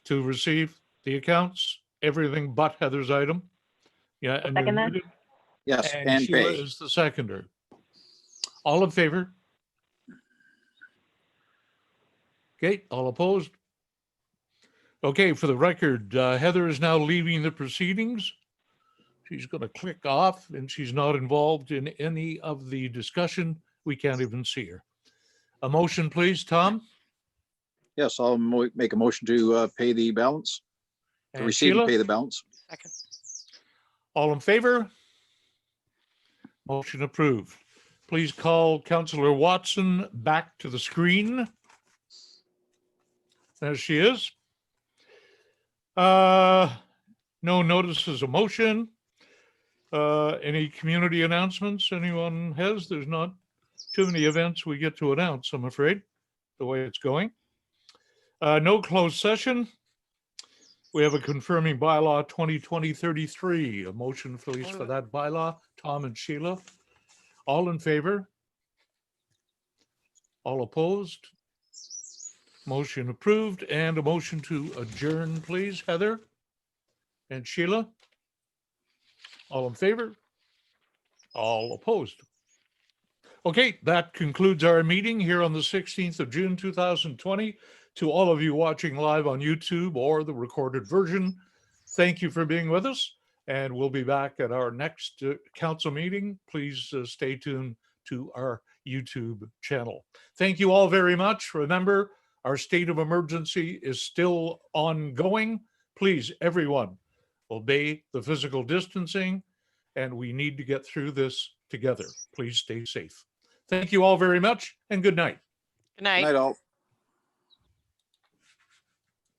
A: to receive the accounts, everything but Heather's item. Yeah, and you're
B: second that.
A: muted.
G: Yes,
A: And
G: and
A: Sheila
G: pay.
A: is the seconder. All in favor? Okay, all opposed? Okay, for the record, Heather is now leaving the proceedings. She's going to click off and she's not involved in any of the discussion. We can't even see her. A motion, please, Tom?
G: Yes, I'll make a motion to pay the balance, to
A: And
G: receive and
A: Sheila?
G: pay the balance.
F: Second.
A: All in favor? Motion approved. Please call Councillor Watson back to the screen. There she is. No notices of motion. Any community announcements anyone has? There's not too many events we get to announce, I'm afraid, the way it's going. No closed session. We have a confirming bylaw 2020-33, a motion, please, for that bylaw. Tom and Sheila. All in favor? All opposed? Motion approved, and a motion to adjourn, please, Heather and Sheila. All in favor? All opposed? Okay, that concludes our meeting here on the 16th of June, 2020. To all of you watching live on YouTube or the recorded version, thank you for being with us, and we'll be back at our next council meeting. Please stay tuned to our YouTube channel. Thank you all very much. Remember, our state of emergency is still ongoing. Please, everyone, obey the physical distancing, and we need to get through this together. Please stay safe. Thank you all very much, and good night.
F: Good night.
G: Night all.